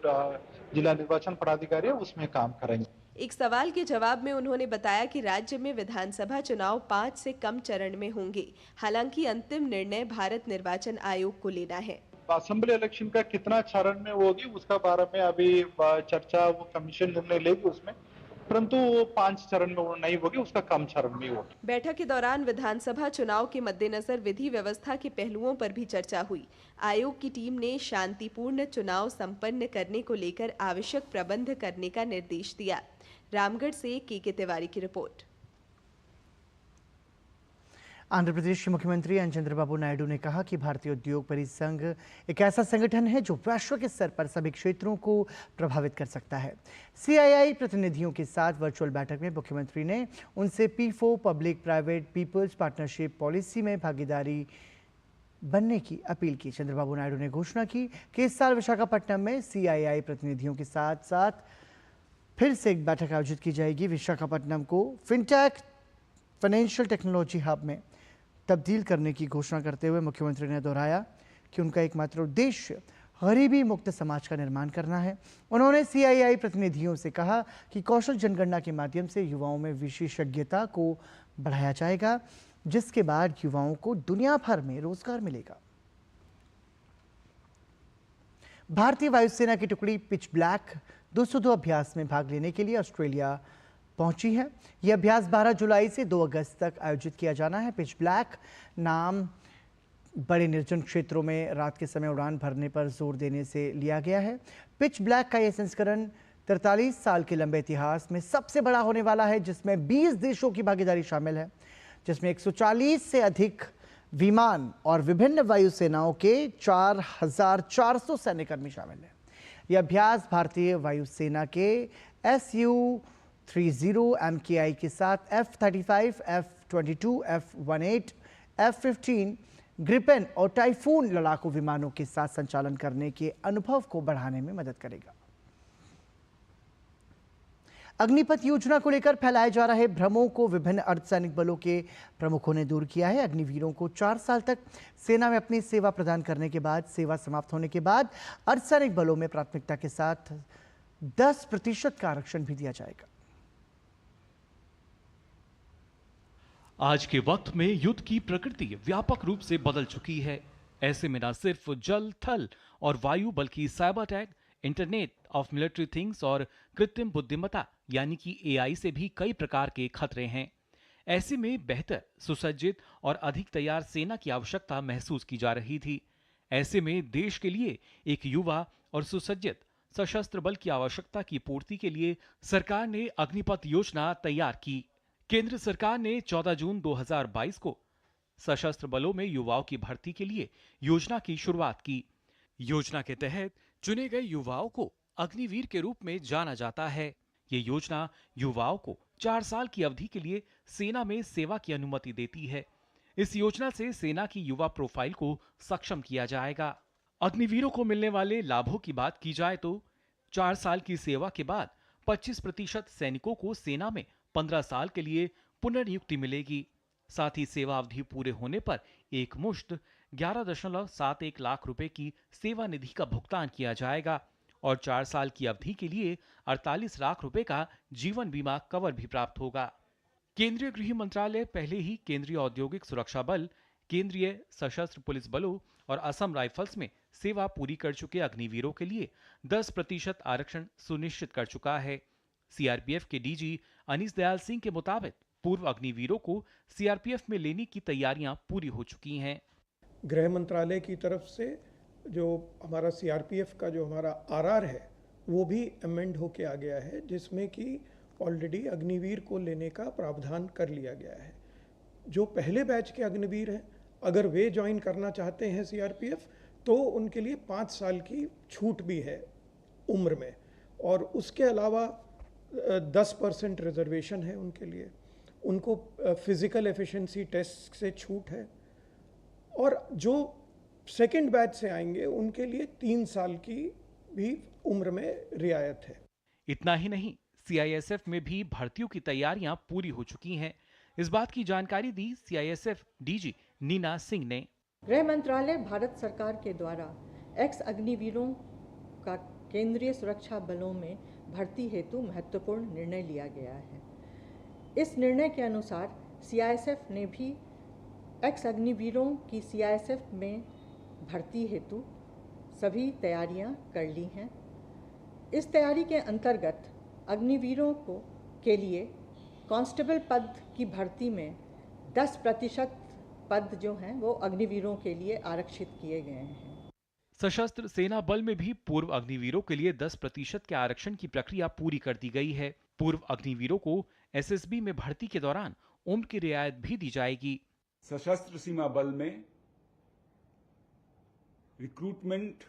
जिला निर्वाचन पदाधिकारी है उसमें काम करेंगे। एक सवाल के जवाब में उन्होंने बताया कि राज्य में विधानसभा चुनाव 5 से कम चरण में होंगे। हालांकि अंतिम निर्णय भारत निर्वाचन आयोग को लेना है। असेंबली इलेक्शन का कितना चरण में होगी उसका बारे में अभी चर्चा वो कमीशन निर्णय लेगी उसमें, परंतु वो 5 चरण में वो नहीं होगी, उसका कम चरण में होगी। बैठक के दौरान विधानसभा चुनाव के मद्देनजर विधि व्यवस्था के पहलुओं पर भी चर्चा हुई। आयोग की टीम ने शांतिपूर्ण चुनाव संपन्न करने को लेकर आवश्यक प्रबंध करने का निर्देश दिया। रामगढ़ से के तिवारी की रिपोर्ट। आंध्र प्रदेश के मुख्यमंत्री एन चंद्रबाबू नायडू ने कहा कि भारतीय उद्योग परिसंघ एक ऐसा संगठन है जो वैश्विक स्तर पर सभी क्षेत्रों को प्रभावित कर सकता है। सीआईआई प्रतिनिधियों के साथ वर्चुअल बैठक में मुख्यमंत्री ने उनसे P4 public private people's partnership policy में भागीदारी बनने की अपील की। चंद्रबाबू नायडू ने घोषणा की कि इस साल विशाखापट्टनम में सीआईआई प्रतिनिधियों के साथ साथ फिर से एक बैठक आयोजित की जाएगी। विशाखापट्टनम को फिनटेक फाइनेंशियल टेक्नोलॉजी हब में तब्दील करने की घोषणा करते हुए मुख्यमंत्री ने दोहराया कि उनका एकमात्र उद्देश्य गरीबी मुक्त समाज का निर्माण करना है। उन्होंने सीआईआई प्रतिनिधियों से कहा कि कौशल जनगणना के माध्यम से युवाओं में विशेषज्ञता को बढ़ाया जाएगा, जिसके बाद युवाओं को दुनिया भर में रोजगार मिलेगा। भारतीय वायुसेना की टुकड़ी पिच ब्लैक 202 अभ्यास में भाग लेने के लिए ऑस्ट्रेलिया पहुंची है। यह अभ्यास 12 जुलाई से 2 अगस्त तक आयोजित किया जाना है। पिच ब्लैक नाम बड़े निर्जन क्षेत्रों में रात के समय उड़ान भरने पर जोर देने से लिया गया है। पिच ब्लैक का यह संस्करण 43 साल के लंबे इतिहास में सबसे बड़ा होने वाला है, जिसमें 20 देशों की भागीदारी शामिल है, जिसमें 140 से अधिक विमान और विभिन्न वायुसेनाओं के 4,400 सैन्यकर्मी शामिल हैं। यह अभ्यास भारतीय वायुसेना के Su-30 MKI के साथ F-35, F-22, F-18, F-15 Gripen और टाइफून लड़ाकू विमानों के साथ संचालन करने के अनुभव को बढ़ाने में मदद करेगा। अग्निपथ योजना को लेकर फैलाए जा रहे भ्रमों को विभिन्न अर्धसैनिक बलों के प्रमुखों ने दूर किया है। अग्निवीरों को 4 साल तक सेना में अपनी सेवा प्रदान करने के बाद सेवा समाप्त होने के बाद अर्धसैनिक बलों में प्राथमिकता के साथ 10% का आरक्षण भी दिया जाएगा। आज के वक्त में युद्ध की प्रकृति व्यापक रूप से बदल चुकी है। ऐसे में न सिर्फ जल, थल और वायु बल्कि cyber attack, internet of military things और कृत्रिम बुद्धिमत्ता यानी कि AI से भी कई प्रकार के खतरे हैं। ऐसे में बेहतर, सुसज्जित और अधिक तैयार सेना की आवश्यकता महसूस की जा रही थी। ऐसे में देश के लिए एक युवा और सुसज्जित सशस्त्र बल की आवश्यकता की पूर्ति के लिए सरकार ने अग्निपथ योजना तैयार की। केंद्र सरकार ने 14 जून 2022 को सशस्त्र बलों में युवाओं की भर्ती के लिए योजना की शुरुआत की। योजना के तहत चुने गए युवाओं को अग्निवीर के रूप में जाना जाता है। ये योजना युवाओं को 4 साल की अवधि के लिए सेना में सेवा की अनुमति देती है। इस योजना से सेना की युवा प्रोफाइल को सक्षम किया जाएगा। अग्निवीरों को मिलने वाले लाभों की बात की जाए तो 4 साल की सेवा के बाद 25% सैनिकों को सेना में 15 साल के लिए पुनर्नियुक्ति मिलेगी। साथ ही सेवा अवधि पूरे होने पर एक मुश्त 11.71 लाख रुपए की सेवा निधि का भुगतान किया जाएगा और 4 साल की अवधि के लिए 48 लाख रुपए का जीवन बीमा कवर भी प्राप्त होगा। केंद्रीय गृह मंत्रालय पहले ही केंद्रीय औद्योगिक सुरक्षा बल, केंद्रीय सशस्त्र पुलिस बलों और असम राइफल्स में सेवा पूरी कर चुके अग्निवीरों के लिए 10% आरक्षण सुनिश्चित कर चुका है। सीआरपीएफ के डीजी अनीस दयाल सिंह के मुताबिक पूर्व अग्निवीरों को सीआरपीएफ में लेने की तैयारियां पूरी हो चुकी हैं। गृह मंत्रालय की तरफ से जो हमारा सीआरपीएफ का जो हमारा आरआर है वो भी अमेंड होके आ गया है, जिसमें कि ऑलरेडी अग्निवीर को लेने का प्रावधान कर लिया गया है। जो पहले बैच के अग्निवीर हैं, अगर वे ज्वाइन करना चाहते हैं सीआरपीएफ तो उनके लिए 5 साल की छूट भी है उम्र में, और उसके अलावा 10% रिजर्वेशन है उनके लिए। उनको फिजिकल एफिशिएंसी टेस्ट से छूट है, और जो सेकेंड बैच से आएंगे उनके लिए 3 साल की भी उम्र में रियायत है। इतना ही नहीं, सीआईएसएफ में भी भर्तियों की तैयारियां पूरी हो चुकी हैं। इस बात की जानकारी दी सीआईएसएफ डीजी नीना सिंह ने। गृह मंत्रालय भारत सरकार के द्वारा एक्स अग्निवीरों का केंद्रीय सुरक्षा बलों में भर्ती हेतु महत्वपूर्ण निर्णय लिया गया है। इस निर्णय के अनुसार सीआईएसएफ ने भी एक्स अग्निवीरों की सीआईएसएफ में भर्ती हेतु सभी तैयारियां कर ली हैं। इस तैयारी के अंतर्गत अग्निवीरों के लिए कांस्टेबल पद की भर्ती में 10% पद जो हैं वो अग्निवीरों के लिए आरक्षित किए गए हैं। सशस्त्र सेना बल में भी पूर्व अग्निवीरों के लिए 10% के आरक्षण की प्रक्रिया पूरी कर दी गई है। पूर्व अग्निवीरों को एसएसबी में भर्ती के दौरान उम्र की रियायत भी दी जाएगी। सशस्त्र सीमा बल में रिक्रूटमेंट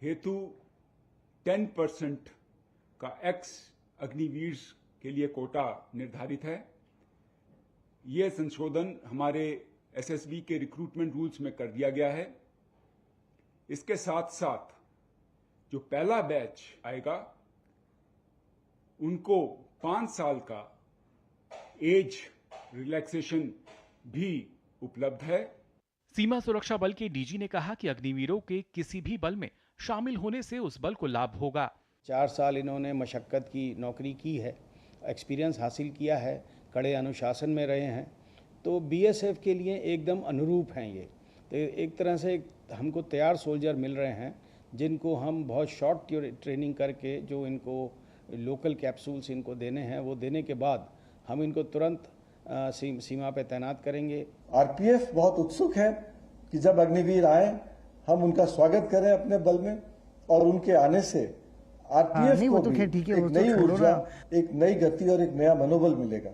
हेतु 10% का एक्स अग्निवीर के लिए कोटा निर्धारित है। यह संशोधन हमारे एसएसबी के रिक्रूटमेंट रूल्स में कर दिया गया है। इसके साथ साथ जो पहला बैच आएगा उनको 5 साल का एज रिलैक्सेशन भी उपलब्ध है। सीमा सुरक्षा बल के डीजी ने कहा कि अग्निवीरों के किसी भी बल में शामिल होने से उस बल को लाभ होगा। 4 साल इन्होंने मशक्कत की नौकरी की है, एक्सपीरियंस हासिल किया है, कड़े अनुशासन में रहे हैं, तो बीएसएफ के लिए एकदम अनुरूप हैं ये। तो एक तरह से हमको तैयार सोल्जर मिल रहे हैं जिनको हम बहुत शॉर्ट ट्रेनिंग करके जो इनको लोकल कैप्सूल्स इनको देने हैं वो देने के बाद हम इनको तुरंत सीमा पे तैनात करेंगे। आरपीएफ बहुत उत्सुक है कि जब अग्निवीर आए हम उनका स्वागत करें अपने बल में, और उनके आने से आरपीएफ को भी एक नई ऊर्जा, एक नई गति और एक नया मनोबल मिलेगा।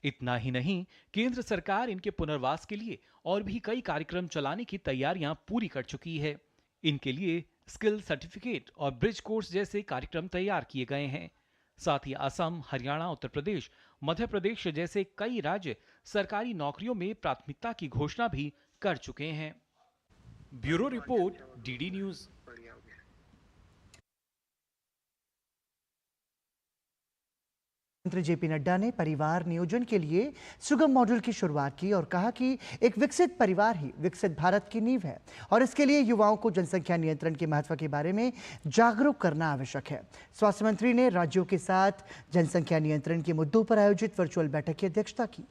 इतना ही नहीं, केंद्र सरकार इनके पुनर्वास के लिए और भी कई कार्यक्रम चलाने की तैयारियां पूरी कर चुकी है। इनके लिए स्किल सर्टिफिकेट और ब्रिज कोर्स जैसे कार्यक्रम तैयार किए गए हैं। साथ ही असम, हरियाणा, उत्तर प्रदेश, मध्य प्रदेश जैसे कई राज्य सरकारी नौकरियों में प्राथमिकता की घोषणा भी कर चुके हैं। Bureau report, DD news. मंत्री जेपी नड्डा ने परिवार नियोजन के लिए सुगम मॉडल की शुरुआत की और कहा कि एक विकसित परिवार ही विकसित भारत की नींव है और इसके लिए युवाओं को जनसंख्या नियंत्रण के महत्व के बारे में जागरूक करना आवश्यक है। स्वास्थ्य मंत्री ने राज्यों के साथ जनसंख्या नियंत्रण के मुद्दों पर आयोजित वर्चुअल बैठक की अध्यक्षता की।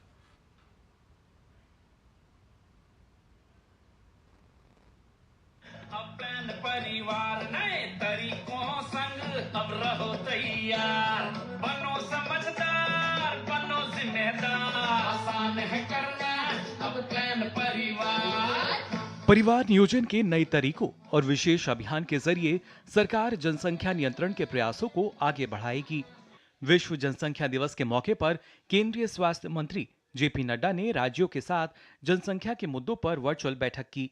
परिवार नए तरीकों संग अब रहो तैयार, बनो समझदार, बनो जिम्मेदार, आसान है करना अब प्लान परिवार। परिवार नियोजन के नए तरीकों और विशेष अभियान के जरिए सरकार जनसंख्या नियंत्रण के प्रयासों को आगे बढ़ाएगी। विश्व जनसंख्या दिवस के मौके पर केंद्रीय स्वास्थ्य मंत्री जेपी नड्डा ने राज्यों के साथ जनसंख्या के मुद्दों पर वर्चुअल बैठक की।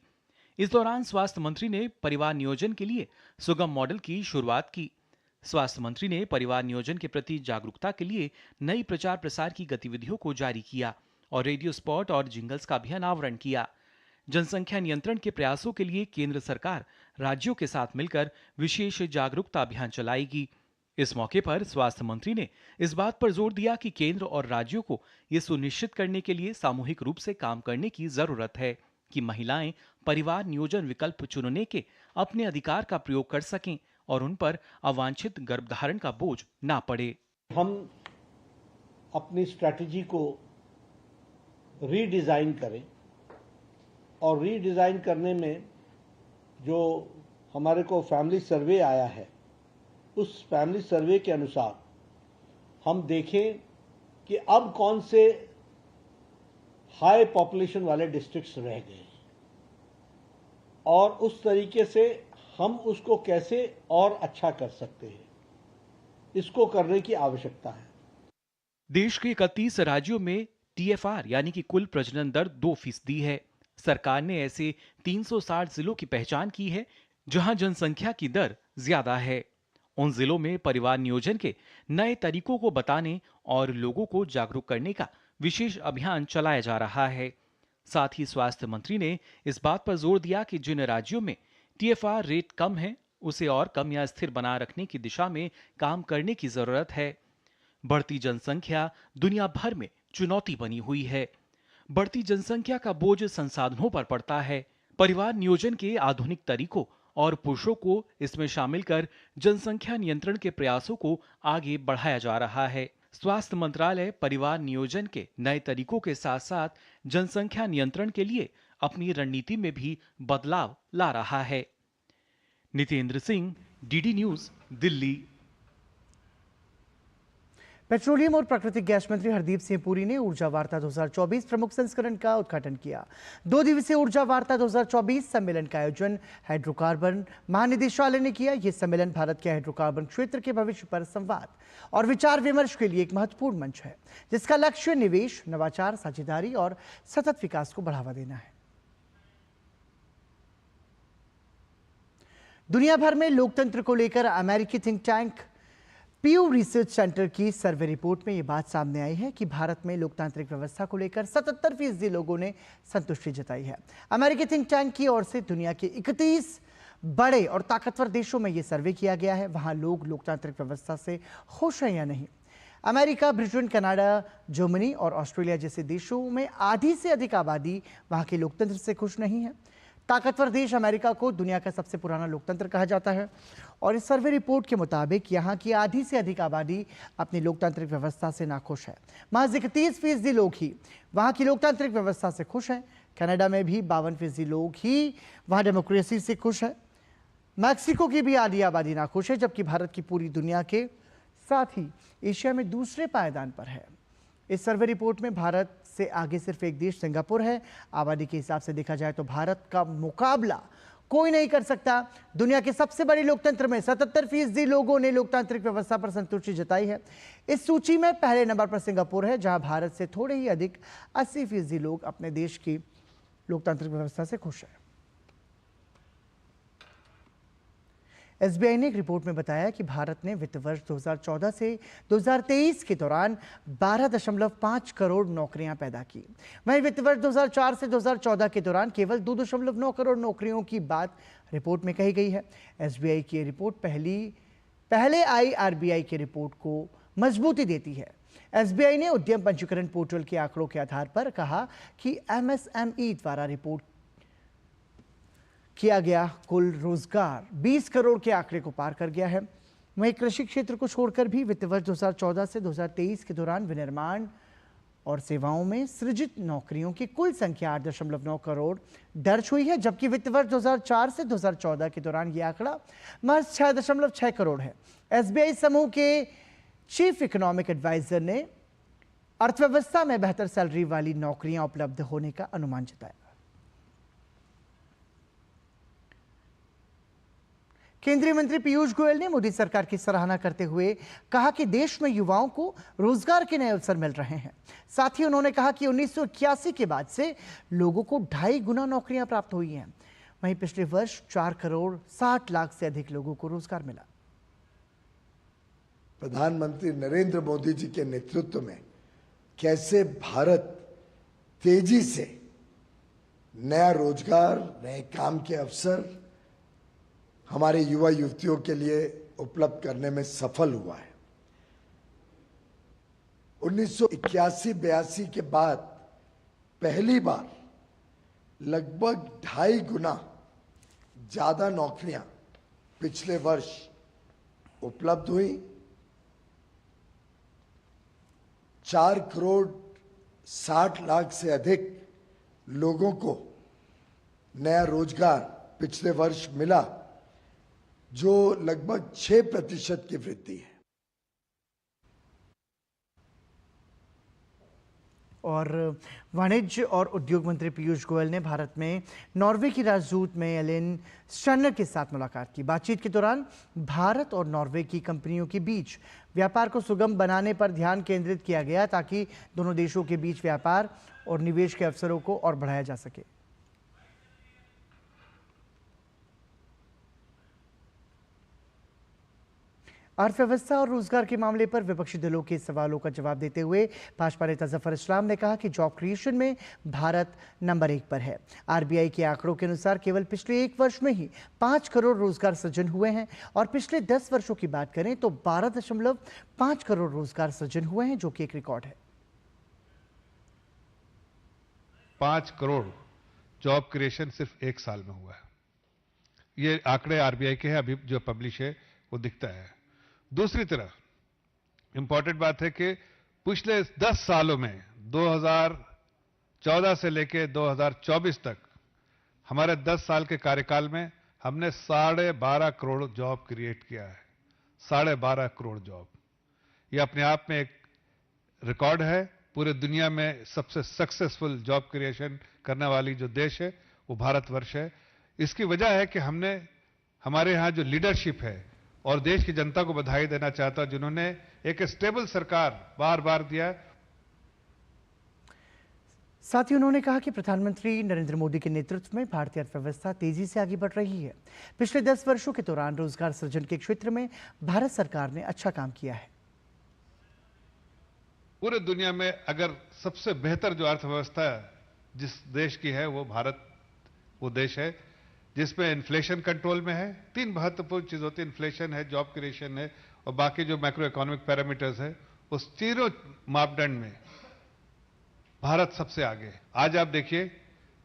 इस दौरान स्वास्थ्य मंत्री ने परिवार नियोजन के लिए सुगम मॉडल की शुरुआत की। स्वास्थ्य मंत्री ने परिवार नियोजन के प्रति जागरूकता के लिए नई प्रचार प्रसार की गतिविधियों को जारी किया और रेडियो स्पॉट और जिंगल्स का भी अनावरण किया। जनसंख्या नियंत्रण के प्रयासों के लिए केंद्र सरकार राज्यों के साथ मिलकर विशेष जागरूकता अभियान चलाएगी। इस मौके पर स्वास्थ्य मंत्री ने इस बात पर जोर दिया कि केंद्र और राज्यों को यह सुनिश्चित करने के लिए सामूहिक रूप से काम करने की जरूरत है कि महिलाएं परिवार नियोजन विकल्प चुनने के अपने अधिकार का प्रयोग कर सकें और उन पर अवांछित गर्भधारण का बोझ ना पड़े। हम अपनी स्ट्रैटेजी को रीडिजाइन करें और रीडिजाइन करने में जो हमारे को फैमिली सर्वे आया है, उस फैमिली सर्वे के अनुसार हम देखें कि अब कौन से हाई पॉपुलेशन वाले डिस्ट्रिक्ट्स रह गए और उस तरीके से हम उसको कैसे और अच्छा कर सकते हैं, इसको करने की आवश्यकता है। देश के 31 राज्यों में TFR यानी कि कुल प्रजनन दर 2% है। सरकार ने ऐसे 360 जिलों की पहचान की है जहां जनसंख्या की दर ज्यादा है। उन जिलों में परिवार नियोजन के नए तरीकों को बताने और लोगों को जागरूक करने का विशेष अभियान चलाया जा रहा है। साथ ही स्वास्थ्य मंत्री ने इस बात पर जोर दिया कि जिन राज्यों में TFR रेट कम है, उसे और कम या स्थिर बनाए रखने की दिशा में काम करने की जरूरत है। बढ़ती जनसंख्या दुनिया भर में चुनौती बनी हुई है। बढ़ती जनसंख्या का बोझ संसाधनों पर पड़ता है। परिवार नियोजन के आधुनिक तरीकों और पुरुषों को इसमें शामिल कर जनसंख्या नियंत्रण के प्रयासों को आगे बढ़ाया जा रहा है। स्वास्थ्य मंत्रालय परिवार नियोजन के नए तरीकों के साथ साथ जनसंख्या नियंत्रण के लिए अपनी रणनीति में भी बदलाव ला रहा है। Nitendra Singh, DD news, Delhi. Petroleum और प्राकृतिक गैस मंत्री हरदीप सिंह पुरी ने ऊर्जा वार्ता 2024 प्रमुख संस्करण का उद्घाटन किया। 2 दिवसीय ऊर्जा वार्ता 2024 सम्मेलन का आयोजन हाइड्रोकार्बन महानिदेशालय ने किया। यह सम्मेलन भारत के हाइड्रोकार्बन क्षेत्र के भविष्य पर संवाद और विचार विमर्श के लिए एक महत्वपूर्ण मंच है, जिसका लक्ष्य निवेश, नवाचार, साझेदारी और सतत विकास को बढ़ावा देना है। दुनिया भर में लोकतंत्र को लेकर अमेरिकी think tank Pew research center की सर्वे रिपोर्ट में यह बात सामने आई है कि भारत में लोकतांत्रिक व्यवस्था को लेकर 77% लोगों ने संतुष्टि जताई है। अमेरिकी थिंक टैंक की ओर से दुनिया के 31 बड़े और ताकतवर देशों में यह सर्वे किया गया है। वहां लोग लोकतांत्रिक व्यवस्था से खुश हैं या नहीं। अमेरिका, ब्रिटेन, कनाडा, जर्मनी और ऑस्ट्रेलिया जैसे देशों में आधी से अधिक आबादी वहां के लोकतंत्र से खुश नहीं है। ताकतवर देश अमेरिका को दुनिया का सबसे पुराना लोकतंत्र कहा जाता है और इस सर्वे रिपोर्ट के मुताबिक यहाँ की आधी से अधिक आबादी अपनी लोकतांत्रिक व्यवस्था से नाखुश है। महज 31% लोग ही वहाँ की लोकतांत्रिक व्यवस्था से खुश हैं। कनाडा में भी 52% लोग ही वहाँ डेमोक्रेसी से खुश हैं। मैक्सिको की भी आधी आबादी नाखुश है, जबकि भारत की पूरी दुनिया के साथ ही एशिया में दूसरे पायदान पर है। इस सर्वे रिपोर्ट में भारत से आगे सिर्फ एक देश सिंगापुर है। आबादी के हिसाब से देखा जाए तो भारत का मुकाबला कोई नहीं कर सकता। दुनिया के सबसे बड़े लोकतंत्र में 77% लोगों ने लोकतांत्रिक व्यवस्था पर संतुष्टि जताई है। इस सूची में पहले नंबर पर सिंगापुर है, जहां भारत से थोड़े ही अधिक 80% लोग अपने देश की लोकतांत्रिक व्यवस्था से खुश हैं। SBI ने एक रिपोर्ट में बताया कि भारत ने वित्त वर्ष 2014 से 2023 के दौरान 12.5 करोड़ नौकरियां पैदा की। वहीं वित्त वर्ष 2004 से 2014 के दौरान केवल 2.9 करोड़ नौकरियों की बात रिपोर्ट में कही गई है। SBI की रिपोर्ट पहले आई RBI की रिपोर्ट को मजबूती देती है। SBI ने उद्यम पंजीकरण पोर्टल के आंकड़ों के आधार पर कहा कि MSME द्वारा रिपोर्ट किया गया कुल रोजगार 20 करोड़ के आंकड़े को पार कर गया है। वहीं कृषि क्षेत्र को छोड़कर भी वित्त वर्ष 2014 से 2023 के दौरान विनिर्माण और सेवाओं में सृजित नौकरियों की कुल संख्या 8.9 करोड़ दर्ज हुई है, जबकि वित्त वर्ष 2004 से 2014 के दौरान यह आंकड़ा महज 6.6 करोड़ है। SBI समूह के चीफ इकोनॉमिक एडवाइजर ने अर्थव्यवस्था में बेहतर सैलरी वाली नौकरियां उपलब्ध होने का अनुमान जताया। केंद्रीय मंत्री पीयूष गोयल ने मोदी सरकार की सराहना करते हुए कहा कि देश में युवाओं को रोजगार के नए अवसर मिल रहे हैं। साथ ही उन्होंने कहा कि 1981 के बाद से लोगों को 2.5 गुना नौकरियां प्राप्त हुई हैं। वहीं पिछले वर्ष 4 करोड़ 60 लाख से अधिक लोगों को रोजगार मिला। प्रधानमंत्री नरेंद्र मोदी जी के नेतृत्व में कैसे भारत तेजी से नया रोजगार, नए काम के अवसर हमारे युवा युवतियों के लिए उपलब्ध करने में सफल हुआ है। 1981-82 के बाद पहली बार लगभग 2.5 गुना ज्यादा नौकरियां पिछले वर्ष उपलब्ध हुई। 4 करोड़ 60 लाख से अधिक लोगों को नया रोजगार पिछले वर्ष मिला, जो लगभग 6% की वृद्धि है। और वाणिज्य और उद्योग मंत्री पीयूष गोयल ने भारत में नॉर्वे की राजदूत में एलिन स्टर्नर के साथ मुलाकात की। बातचीत के दौरान भारत और नॉर्वे की कंपनियों के बीच व्यापार को सुगम बनाने पर ध्यान केंद्रित किया गया, ताकि दोनों देशों के बीच व्यापार और निवेश के अवसरों को और बढ़ाया जा सके। अर्थव्यवस्था और रोजगार के मामले पर विपक्षी दलों के सवालों का जवाब देते हुए भाजपा नेता जफर इस्लाम ने कहा कि जॉब क्रिएशन में भारत नंबर 1 पर है। आरबीआई के आंकड़ों के अनुसार केवल पिछले 1 वर्ष में ही 5 करोड़ रोजगार सृजन हुए हैं और पिछले 10 वर्षों की बात करें तो 12.5 करोड़ रोजगार सृजन हुए हैं, जो कि एक रिकॉर्ड है। 5 करोड़ जॉब क्रिएशन सिर्फ 1 साल में हुआ है। ये आंकड़े आरबीआई के हैं, अभी जो पब्लिश है वो दिखता है। दूसरी तरफ इंपॉर्टेंट बात है कि पिछले 10 सालों में 2014 से लेकर 2024 तक हमारे 10 साल के कार्यकाल में हमने 12.5 करोड़ जॉब क्रिएट किया है। 12.5 करोड़ जॉब, ये अपने आप में एक रिकॉर्ड है। पूरे दुनिया में सबसे सक्सेसफुल जॉब क्रिएशन करने वाली जो देश है वो भारतवर्ष है। इसकी वजह है कि हमने हमारे यहाँ जो लीडरशिप है, और देश की जनता को बधाई देना चाहता हूं जिन्होंने एक स्टेबल सरकार बार बार दिया। साथ ही उन्होंने कहा कि प्रधानमंत्री नरेंद्र मोदी के नेतृत्व में भारतीय अर्थव्यवस्था तेजी से आगे बढ़ रही है। पिछले 10 वर्षों के दौरान रोजगार सृजन के क्षेत्र में भारत सरकार ने अच्छा काम किया है। पूरे दुनिया में अगर सबसे बेहतर जो अर्थव्यवस्था जिस देश की है वो भारत वो देश है, जिसमें इन्फ्लेशन कंट्रोल में है। 3 महत्वपूर्ण चीज होती है, इन्फ्लेशन है, जॉब क्रिएशन है और बाकी जो मैक्रो इकोनॉमिक पैरामीटर्स है। उस तीनों मापदंड में भारत सबसे आगे। आज आप देखिए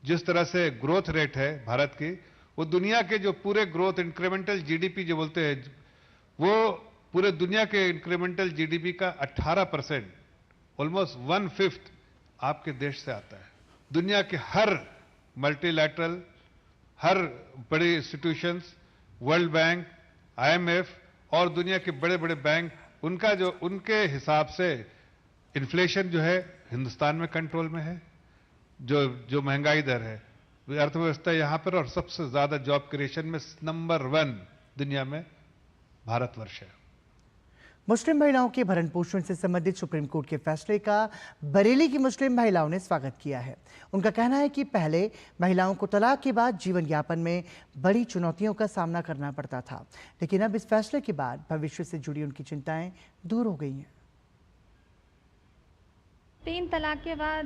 जिस तरह से ग्रोथ रेट है भारत की, वो दुनिया के जो पूरे ग्रोथ इंक्रीमेंटल जीडीपी जो बोलते हैं, वो पूरे दुनिया के इंक्रीमेंटल जीडीपी का 18%, ऑलमोस्ट 1/5 आपके देश से आता है। दुनिया के हर मल्टीलैटरल, हर बड़े इंस्टीट्यूशंस, वर्ल्ड बैंक, आईएमएफ और दुनिया के बड़े बड़े बैंक, उनका जो उनके हिसाब से इन्फ्लेशन जो है हिंदुस्तान में कंट्रोल में है। जो महंगाई दर है, अर्थव्यवस्था यहां पर, और सबसे ज्यादा जॉब क्रिएशन में नंबर 1 दुनिया में भारतवर्ष है। मुस्लिम महिलाओं के भरण पोषण से संबंधित सुप्रीम कोर्ट के फैसले का बरेली की मुस्लिम महिलाओं ने स्वागत किया है। उनका कहना है कि पहले महिलाओं को तलाक के बाद जीवन यापन में बड़ी चुनौतियों का सामना करना पड़ता था, लेकिन अब इस फैसले के बाद भविष्य से जुड़ी उनकी चिंताएं दूर हो गई हैं। 3 तलाक के बाद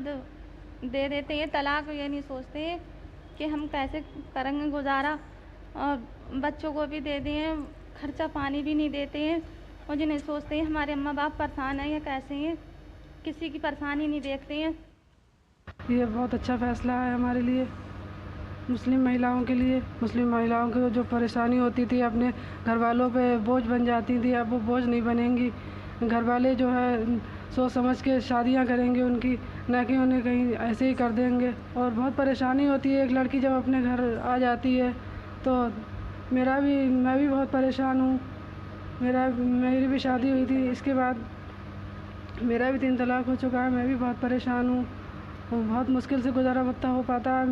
दे देते हैं तलाक, ये नहीं सोचते कि हम कैसे करेंगे गुजारा, और बच्चों को भी दे दिए, खर्चा पानी भी नहीं देते हैं, और जिन्हें सोचते हैं हमारे अम्मा बाप परेशान हैं या कैसे हैं, किसी की परेशानी नहीं देखते हैं। ये बहुत अच्छा फैसला है हमारे लिए, मुस्लिम महिलाओं के लिए। मुस्लिम महिलाओं को जो परेशानी होती थी, अपने घर वालों पे बोझ बन जाती थी, अब वो बोझ नहीं बनेंगी। घर वाले जो है सोच समझ के शादियां करेंगे उनकी, न कि उन्हें कहीं ऐसे ही कर देंगे। और बहुत परेशानी होती है, एक लड़की जब अपने घर आ जाती है तो मैं भी बहुत परेशान हूँ। मेरी भी शादी हुई थी, इसके बाद मेरा भी 3 तलाक हो चुका है। मैं भी बहुत परेशान हूँ, बहुत मुश्किल से गुजारा बत्ता हो पाता है।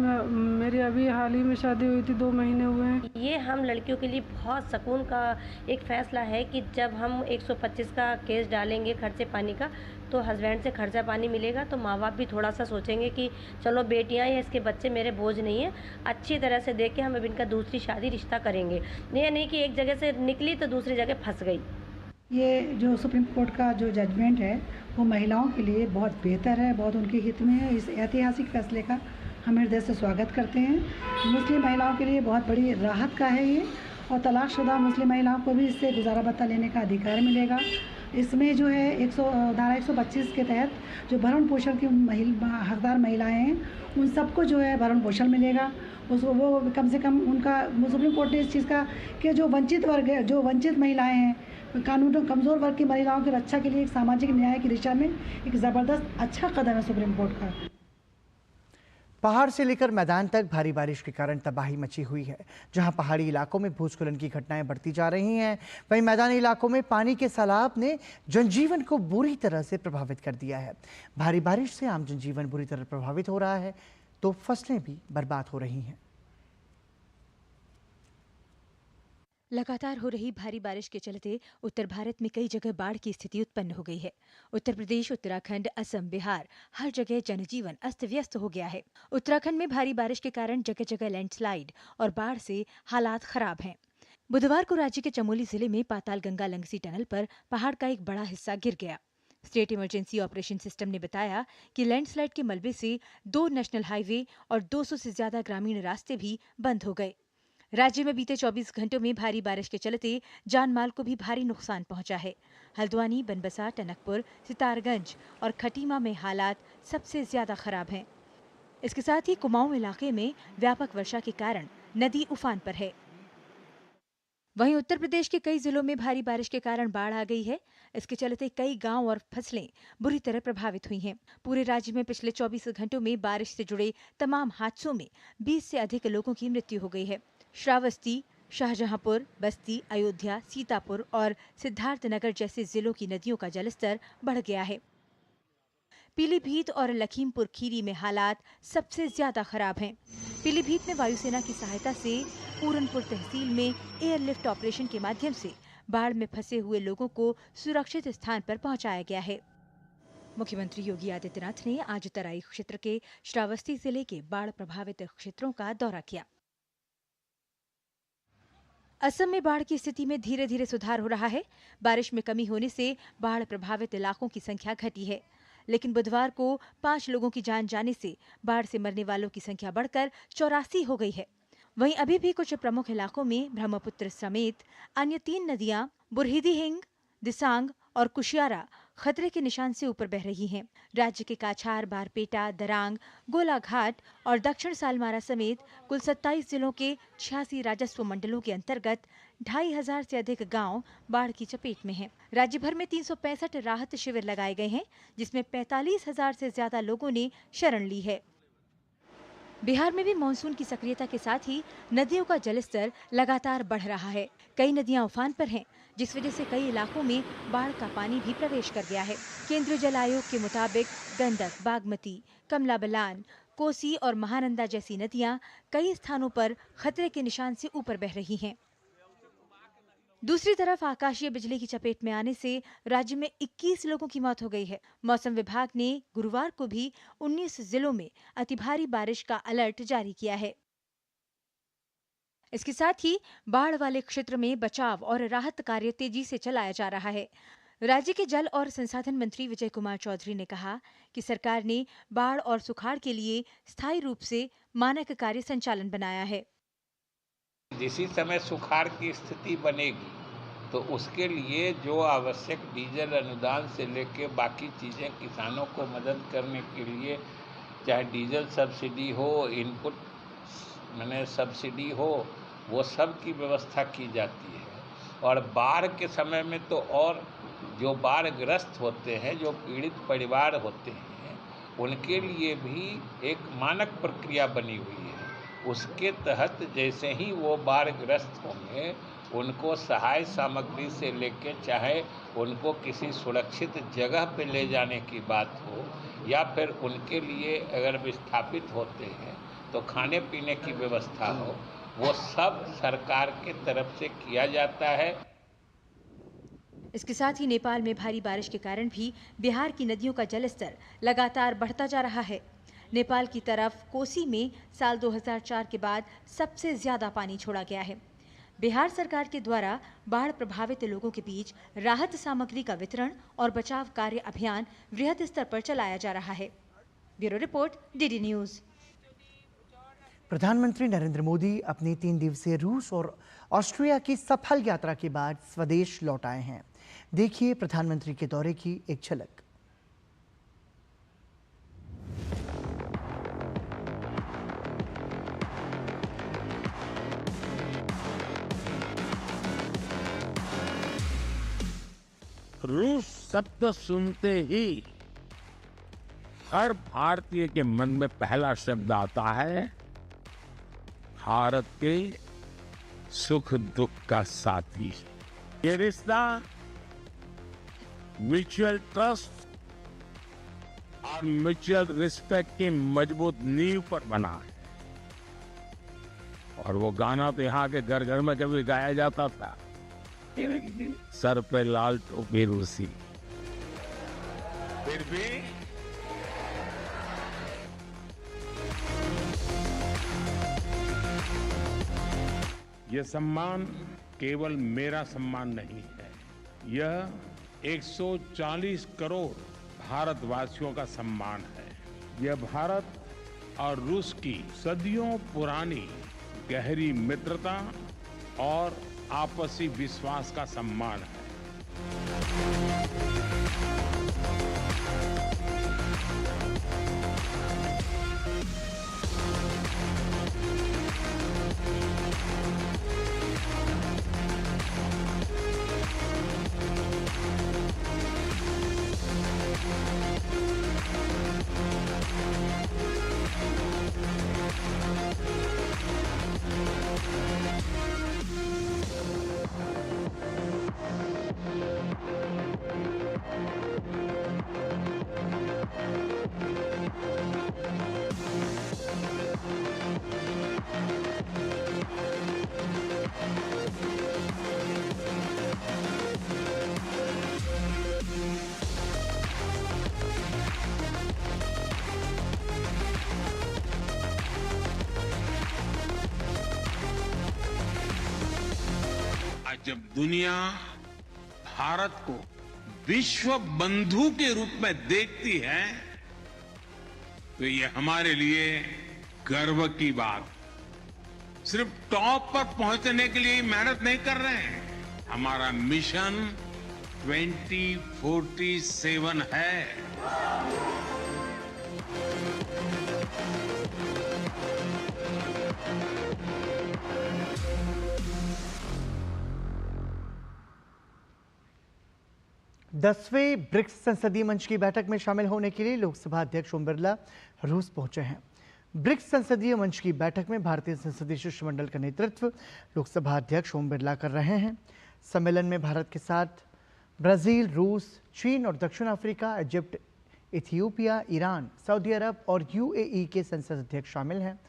मेरी अभी हाल ही में शादी हुई थी, 2 महीने हुए हैं। ये हम लड़कियों के लिए बहुत सुकून का एक फ़ैसला है कि जब हम 125 का केस डालेंगे खर्चे पानी का, तो हस्बैंड से खर्चा पानी मिलेगा, तो माँ बाप भी थोड़ा सा सोचेंगे कि चलो बेटियां या इसके बच्चे मेरे बोझ नहीं है, अच्छी तरह से देख के हम अब इनका दूसरी शादी रिश्ता करेंगे। ये नहीं कि एक जगह से निकली तो दूसरी जगह फंस गई। ये जो सुप्रीम कोर्ट का जो जजमेंट है वो महिलाओं के लिए बहुत बेहतर है, बहुत उनके हित में है। इस ऐतिहासिक फैसले का हम हृदय से स्वागत करते हैं। मुस्लिम महिलाओं के लिए बहुत बड़ी राहत का है ये, और तलाकशुदा मुस्लिम महिलाओं को भी इससे गुजारा भत्ता लेने का अधिकार मिलेगा। इसमें जो है धारा 125 के तहत जो भरण पोषण की हकदार महिलाएं हैं उन सबको जो है भरण पोषण मिलेगा। उसको वो कम से कम उनका सुप्रीम कोर्ट ने इस चीज़ का कि जो वंचित वर्ग है, जो वंचित महिलाएं हैं, कानून कमज़ोर वर्ग की महिलाओं की रक्षा के लिए एक सामाजिक न्याय की दिशा में एक ज़बरदस्त अच्छा कदम है सुप्रीम कोर्ट का। पहाड़ से लेकर मैदान तक भारी बारिश के कारण तबाही मची हुई है। जहां पहाड़ी इलाकों में भूस्खलन की घटनाएं बढ़ती जा रही हैं, वहीं मैदानी इलाकों में पानी के सैलाब ने जनजीवन को बुरी तरह से प्रभावित कर दिया है। भारी बारिश से आम जनजीवन बुरी तरह प्रभावित हो रहा है तो फसलें भी बर्बाद हो रही हैं। लगातार हो रही भारी बारिश के चलते उत्तर भारत में कई जगह बाढ़ की स्थिति उत्पन्न हो गई है। उत्तर प्रदेश, उत्तराखंड, असम, बिहार हर जगह जनजीवन अस्त व्यस्त हो गया है। उत्तराखंड में भारी बारिश के कारण जगह जगह लैंडस्लाइड और बाढ़ से हालात खराब हैं। बुधवार को राज्य के चमोली जिले में पातालगंगा लंगसी टनल पर पहाड़ का एक बड़ा हिस्सा गिर गया। स्टेट इमरजेंसी ऑपरेशन सिस्टम ने बताया कि लैंडस्लाइड के मलबे से 2 नेशनल हाईवे और 200 से ज्यादा ग्रामीण रास्ते भी बंद हो गए। राज्य में बीते 24 घंटों में भारी बारिश के चलते जान माल को भी भारी नुकसान पहुंचा है। हल्द्वानी, बनबसा, टनकपुर, सितारगंज और खटीमा में हालात सबसे ज्यादा खराब हैं। इसके साथ ही कुमाऊं इलाके में व्यापक वर्षा के कारण नदी उफान पर है। वहीं उत्तर प्रदेश के कई जिलों में भारी बारिश के कारण बाढ़ आ गई है। इसके चलते कई गांव और फसलें बुरी तरह प्रभावित हुई हैं। पूरे राज्य में पिछले 24 घंटों में बारिश से जुड़े तमाम हादसों में 20 से अधिक लोगों की मृत्यु हो गई है। श्रावस्ती, शाहजहांपुर, बस्ती, अयोध्या, सीतापुर और सिद्धार्थनगर जैसे जिलों की नदियों का जलस्तर बढ़ गया है। पीलीभीत और लखीमपुर खीरी में हालात सबसे ज्यादा खराब हैं। पीलीभीत में वायुसेना की सहायता से पूरनपुर तहसील में एयरलिफ्ट ऑपरेशन के माध्यम से बाढ़ में फंसे हुए लोगों को सुरक्षित स्थान पर पहुंचाया गया है। मुख्यमंत्री योगी आदित्यनाथ ने आज तराई क्षेत्र के श्रावस्ती जिले के बाढ़ प्रभावित क्षेत्रों का दौरा किया। असम में बाढ़ की स्थिति में धीरे धीरे सुधार हो रहा है। बारिश में कमी होने से बाढ़ प्रभावित इलाकों की संख्या घटी है, लेकिन बुधवार को 5 लोगों की जान जाने से बाढ़ से मरने वालों की संख्या बढ़कर 84 हो गई है। वहीं अभी भी कुछ प्रमुख इलाकों में ब्रह्मपुत्र समेत अन्य 3 नदियां बुरहीदीहिंग, दिसांग और कुशियारा खतरे के निशान से ऊपर बह रही हैं। राज्य के काछार, बारपेटा, दरांग, गोलाघाट और दक्षिण सालमारा समेत कुल 27 जिलों के 86 राजस्व मंडलों के अंतर्गत 2500 से अधिक गांव बाढ़ की चपेट में हैं। राज्य भर में 365 राहत शिविर लगाए गए हैं, जिसमें 45,000 से ज्यादा लोगों ने शरण ली है। बिहार में भी मानसून की सक्रियता के साथ ही नदियों का जलस्तर लगातार बढ़ रहा है। कई नदियां उफान पर हैं, जिस वजह से कई इलाकों में बाढ़ का पानी भी प्रवेश कर गया है। केंद्रीय जल आयोग के मुताबिक गंडक, बागमती, कमला बलान, कोसी और महानंदा जैसी नदियां कई स्थानों पर खतरे के निशान से ऊपर बह रही हैं। दूसरी तरफ आकाशीय बिजली की चपेट में आने से राज्य में 21 लोगों की मौत हो गई है। मौसम विभाग ने गुरुवार को भी 19 जिलों में अति भारी बारिश का अलर्ट जारी किया है। इसके साथ ही बाढ़ वाले क्षेत्र में बचाव और राहत कार्य तेजी से चलाया जा रहा है। राज्य के जल और संसाधन मंत्री विजय कुमार चौधरी ने कहा कि सरकार ने बाढ़ और सुखाड़ के लिए स्थायी रूप से मानक कार्य संचालन बनाया है। जिसी समय सुखाड़ की स्थिति बनेगी तो उसके लिए जो आवश्यक डीजल अनुदान से लेके बाकी चीज़ें किसानों को मदद करने के लिए, चाहे डीजल सब्सिडी हो, इनपुट मैंने सब्सिडी हो, वो सब की व्यवस्था की जाती है। और बाढ़ के समय में तो और जो बाढ़ग्रस्त होते हैं, जो पीड़ित परिवार होते हैं, उनके लिए भी एक मानक प्रक्रिया बनी हुई है। उसके तहत जैसे ही वो बाढ़ग्रस्त होंगे, उनको सहाय सामग्री से लेके, चाहे उनको किसी सुरक्षित जगह पे ले जाने की बात हो या फिर उनके लिए अगर विस्थापित होते हैं तो खाने पीने की व्यवस्था हो, वो सब सरकार के तरफ से किया जाता है। इसके साथ ही नेपाल में भारी बारिश के कारण भी बिहार की नदियों का जलस्तर लगातार बढ़ता जा रहा है। नेपाल की तरफ कोसी में साल 2004 के बाद सबसे ज्यादा पानी छोड़ा गया है। बिहार सरकार के द्वारा बाढ़ प्रभावित लोगों के बीच राहत सामग्री का वितरण और बचाव कार्य अभियान वृहद स्तर पर चलाया जा रहा है। Bureau report, DD news. प्रधानमंत्री नरेंद्र मोदी अपनी 3 दिवसीय रूस और ऑस्ट्रिया की सफल यात्रा के बाद स्वदेश लौट आए हैं। देखिए प्रधानमंत्री के दौरे की एक झलक। रूस शब्द सुनते ही हर भारतीय के मन में पहला शब्द आता है भारत के सुख दुख का साथी। ये रिश्ता म्यूचुअल ट्रस्ट और म्यूचुअल रिस्पेक्ट की मजबूत नींव पर बना है। और वो गाना तो यहाँ के घर घर में कभी गाया जाता था, सर पे लाल टोपी रूसी। फिर भी ये सम्मान केवल मेरा सम्मान नहीं है, यह 140 करोड़ भारतवासियों का सम्मान है। यह भारत और रूस की सदियों पुरानी गहरी मित्रता और आपसी विश्वास का सम्मान है। जब दुनिया भारत को विश्व बंधु के रूप में देखती है तो ये हमारे लिए गर्व की बात। सिर्फ टॉप पर पहुंचने के लिए मेहनत नहीं कर रहे हैं, हमारा मिशन 2047 है। दसवें ब्रिक्स संसदीय मंच की बैठक में शामिल होने के लिए लोकसभा अध्यक्ष ओम बिरला रूस पहुंचे हैं। ब्रिक्स संसदीय मंच की बैठक में भारतीय संसदीय शिष्टमंडल का नेतृत्व लोकसभा अध्यक्ष ओम बिरला कर रहे हैं। सम्मेलन में भारत के साथ ब्राजील, रूस, चीन और दक्षिण अफ्रीका, इजिप्ट, इथियोपिया, ईरान, सऊदी अरब और यूएई के संसद अध्यक्ष शामिल हैं।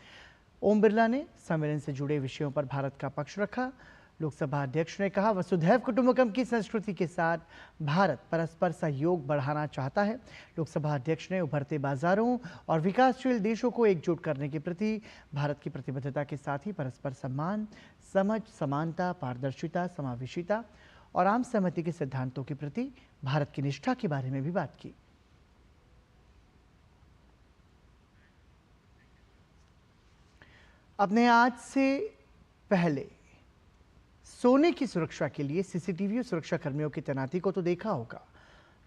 ओम बिरला ने सम्मेलन से जुड़े विषयों पर भारत का पक्ष रखा। लोकसभा अध्यक्ष ने कहा, वसुधैव कुटुंबकम की संस्कृति के साथ भारत परस्पर सहयोग बढ़ाना चाहता है। लोकसभा अध्यक्ष ने उभरते बाजारों और विकासशील देशों को एकजुट करने के प्रति भारत की प्रतिबद्धता के साथ ही परस्पर सम्मान, समझ, समानता, पारदर्शिता, समावेशिता और आम सहमति के सिद्धांतों के प्रति भारत की निष्ठा के बारे में भी बात की। अपने आज से पहले सोने की सुरक्षा के लिए सीसीटीवी और सुरक्षा कर्मियों की तैनाती को तो देखा होगा,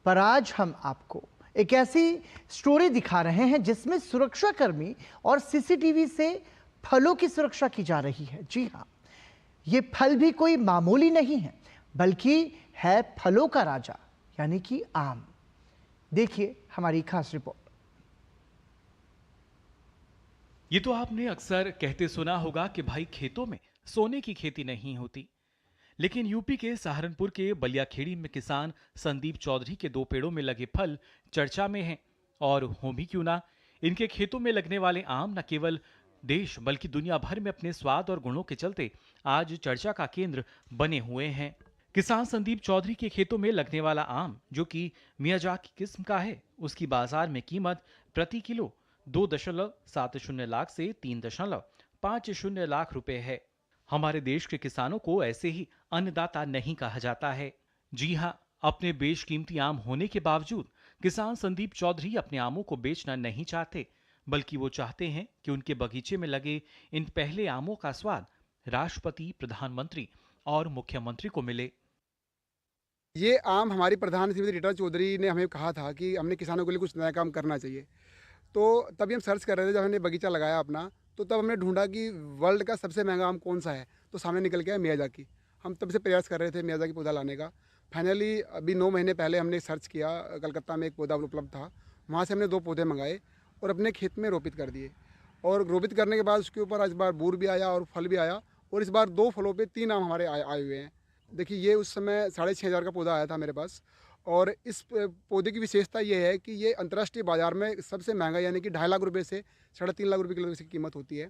पर आज हम आपको एक ऐसी स्टोरी दिखा रहे हैं जिसमें सुरक्षा कर्मी और सीसीटीवी से फलों की सुरक्षा की जा रही है। जी हां, ये फल भी कोई मामूली नहीं है, बल्कि है फलों का राजा, यानी कि आम। देखिए हमारी खास रिपोर्ट। ये तो आपने अक्सर कहते सुना होगा कि भाई खेतों में सोने की खेती नहीं होती, लेकिन यूपी के सहारनपुर के बलियाखेड़ी में किसान संदीप चौधरी के 2 पेड़ों में लगे फल चर्चा में हैं। और हो भी क्यों ना, इनके खेतों में लगने वाले आम न केवल देश बल्कि दुनिया भर में अपने स्वाद और गुणों के चलते आज चर्चा का केंद्र बने हुए हैं। किसान संदीप चौधरी के खेतों में लगने वाला आम, जो कि मियाजाकी किस्म का है, उसकी बाजार में कीमत प्रति किलो 2.70 लाख से 3.50 लाख रुपए है। हमारे देश के किसानों को ऐसे ही अन्नदाता नहीं कहा जाता है। जी हां, अपने बेशकीमती आम होने के बावजूद किसान संदीप चौधरी अपने आमों को बेचना नहीं चाहते, बल्कि वो चाहते हैं कि उनके बगीचे में लगे इन पहले आमों का स्वाद राष्ट्रपति, प्रधानमंत्री और मुख्यमंत्री को मिले। ये आम हमारी प्रधान श्रीमती रीटा चौधरी ने हमें कहा था कि हमने किसानों के लिए कुछ नया काम करना चाहिए। तो तभी हम सर्च कर रहे थे, जब हमने बगीचा लगाया अपना, तो तब हमने ढूंढा कि वर्ल्ड का सबसे महंगा आम कौन सा है, तो सामने निकल के आया मियाजाकी। हम तब से प्रयास कर रहे थे मियाजाकी पौधा लाने का। फाइनली अभी 9 महीने पहले हमने सर्च किया, कलकत्ता में एक पौधा उपलब्ध था, वहाँ से हमने 2 पौधे मंगाए और अपने खेत में रोपित कर दिए। और रोपित करने के बाद उसके ऊपर इस बार बूर भी आया और फल भी आया, और इस बार 2 फलों पे 3 आम हमारे आए हुए हैं। देखिए, ये उस समय 6,500 का पौधा आया था मेरे पास, और इस पौधे की विशेषता ये है कि ये अंतर्राष्ट्रीय बाजार में सबसे महंगा, यानी कि 2.5 लाख रुपये से 3.5 लाख रुपये किलो की कीमत होती है।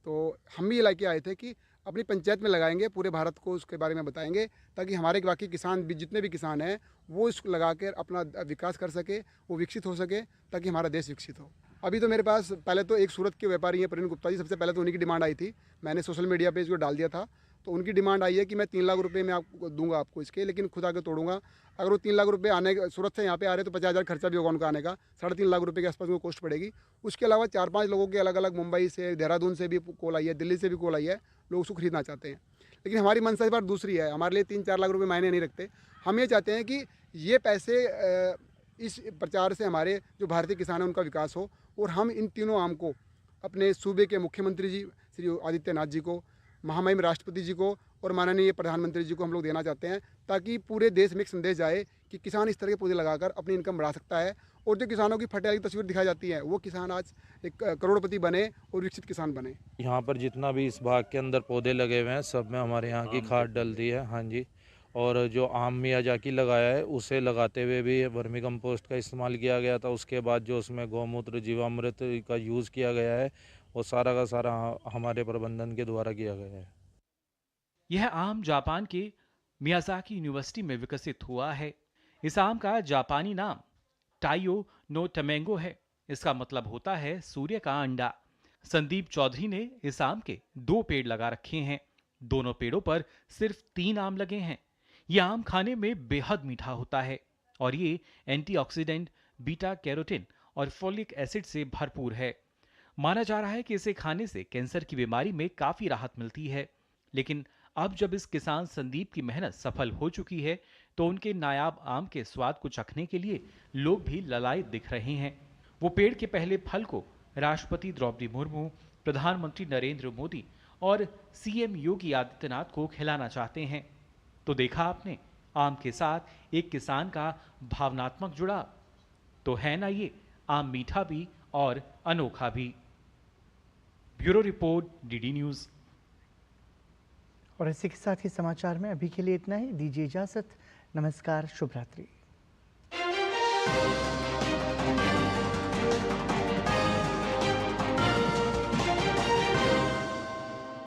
तो हम भी ये लेके आए थे कि अपनी पंचायत में लगाएंगे, पूरे भारत को उसके बारे में बताएंगे, ताकि हमारे बाकी किसान भी, जितने भी किसान हैं, वो इसको लगा कर अपना विकास कर सके, वो विकसित हो सके, ताकि हमारा देश विकसित हो। अभी तो मेरे पास पहले तो एक सूरत के व्यापारी हैं प्रवीण गुप्ता जी, सबसे पहले तो उन्हीं की डिमांड आई थी। मैंने सोशल मीडिया पे इसको डाल दिया था, तो उनकी डिमांड आई है कि मैं 3 लाख रुपए में आपको दूंगा आपको इसके, लेकिन खुद आके तोड़ूंगा। अगर वो 3 लाख रुपए आने, सूरत से यहाँ पे आ रहे तो 50,000 खर्चा भी होगा उनका आने का, 3.5 लाख रुपए के आसपास उनको कॉस्ट पड़ेगी। उसके अलावा 4-5 लोगों के अलग अलग, मुंबई से, देहरादून से भी कॉल आई है, दिल्ली से भी कॉल आई है, लोग उसको खरीदना चाहते हैं। लेकिन हमारी मंशा इस बार दूसरी है, हमारे लिए 3-4 लाख रुपये मायने नहीं रखते। हम ये चाहते हैं कि ये पैसे इस प्रचार से हमारे जो भारतीय किसान हैं उनका विकास हो, और हम इन तीनों आम को अपने सूबे के मुख्यमंत्री जी श्री आदित्यनाथ जी को, महामहिम राष्ट्रपति जी को और माननीय प्रधानमंत्री जी को हम लोग देना चाहते हैं, ताकि पूरे देश में एक संदेश जाए कि किसान इस तरह के पौधे लगाकर अपनी इनकम बढ़ा सकता है। और जो किसानों की फटेली तस्वीर दिखाई जाती है, वो किसान आज एक करोड़पति बने और विकसित किसान बने। यहाँ पर जितना भी इस बाग के अंदर पौधे लगे हुए हैं, सब में हमारे यहाँ की खाद डल दी है। हाँ जी, और जो आम मियाजाकी लगाया है, उसे लगाते हुए भी वर्मी कंपोस्ट का इस्तेमाल किया गया था। उसके बाद जो उसमें गौमूत्र, जीवामृत का यूज़ किया गया है, वो सारा का सारा हमारे प्रबंधन के द्वारा किया गया है। यह आम जापान के मियाजाकी यूनिवर्सिटी में विकसित हुआ है। इस आम का जापानी नाम टाइयो नो टमेंगो है। इसका मतलब होता है सूर्य का अंडा। संदीप चौधरी ने इस आम के 2 पेड़ लगा रखे हैं। दोनों पेड़ों पर सिर्फ 3 आम लगे हैं। यह आम खाने में बेहद मीठा होता है और ये एंटीऑक्सीडेंट, बीटा कैरोटीन और फोलिक एसिड से भरपूर है। माना जा रहा है कि इसे खाने से कैंसर की बीमारी में काफी राहत मिलती है। लेकिन अब जब इस किसान संदीप की मेहनत सफल हो चुकी है, तो उनके नायाब आम के स्वाद को चखने के लिए लोग भी ललायत दिख रहे हैं। वो पेड़ के पहले फल को राष्ट्रपति द्रौपदी मुर्मू, प्रधानमंत्री नरेंद्र मोदी और सीएम योगी आदित्यनाथ को खिलाना चाहते हैं। तो देखा आपने आम के साथ एक किसान का भावनात्मक जुड़ाव। तो है ना ये आम मीठा भी और अनोखा भी। Bureau report, DD news. और इसी के साथ ही समाचार में अभी के लिए इतना ही। दीजिए इजाजत। नमस्कार, शुभ रात्रि।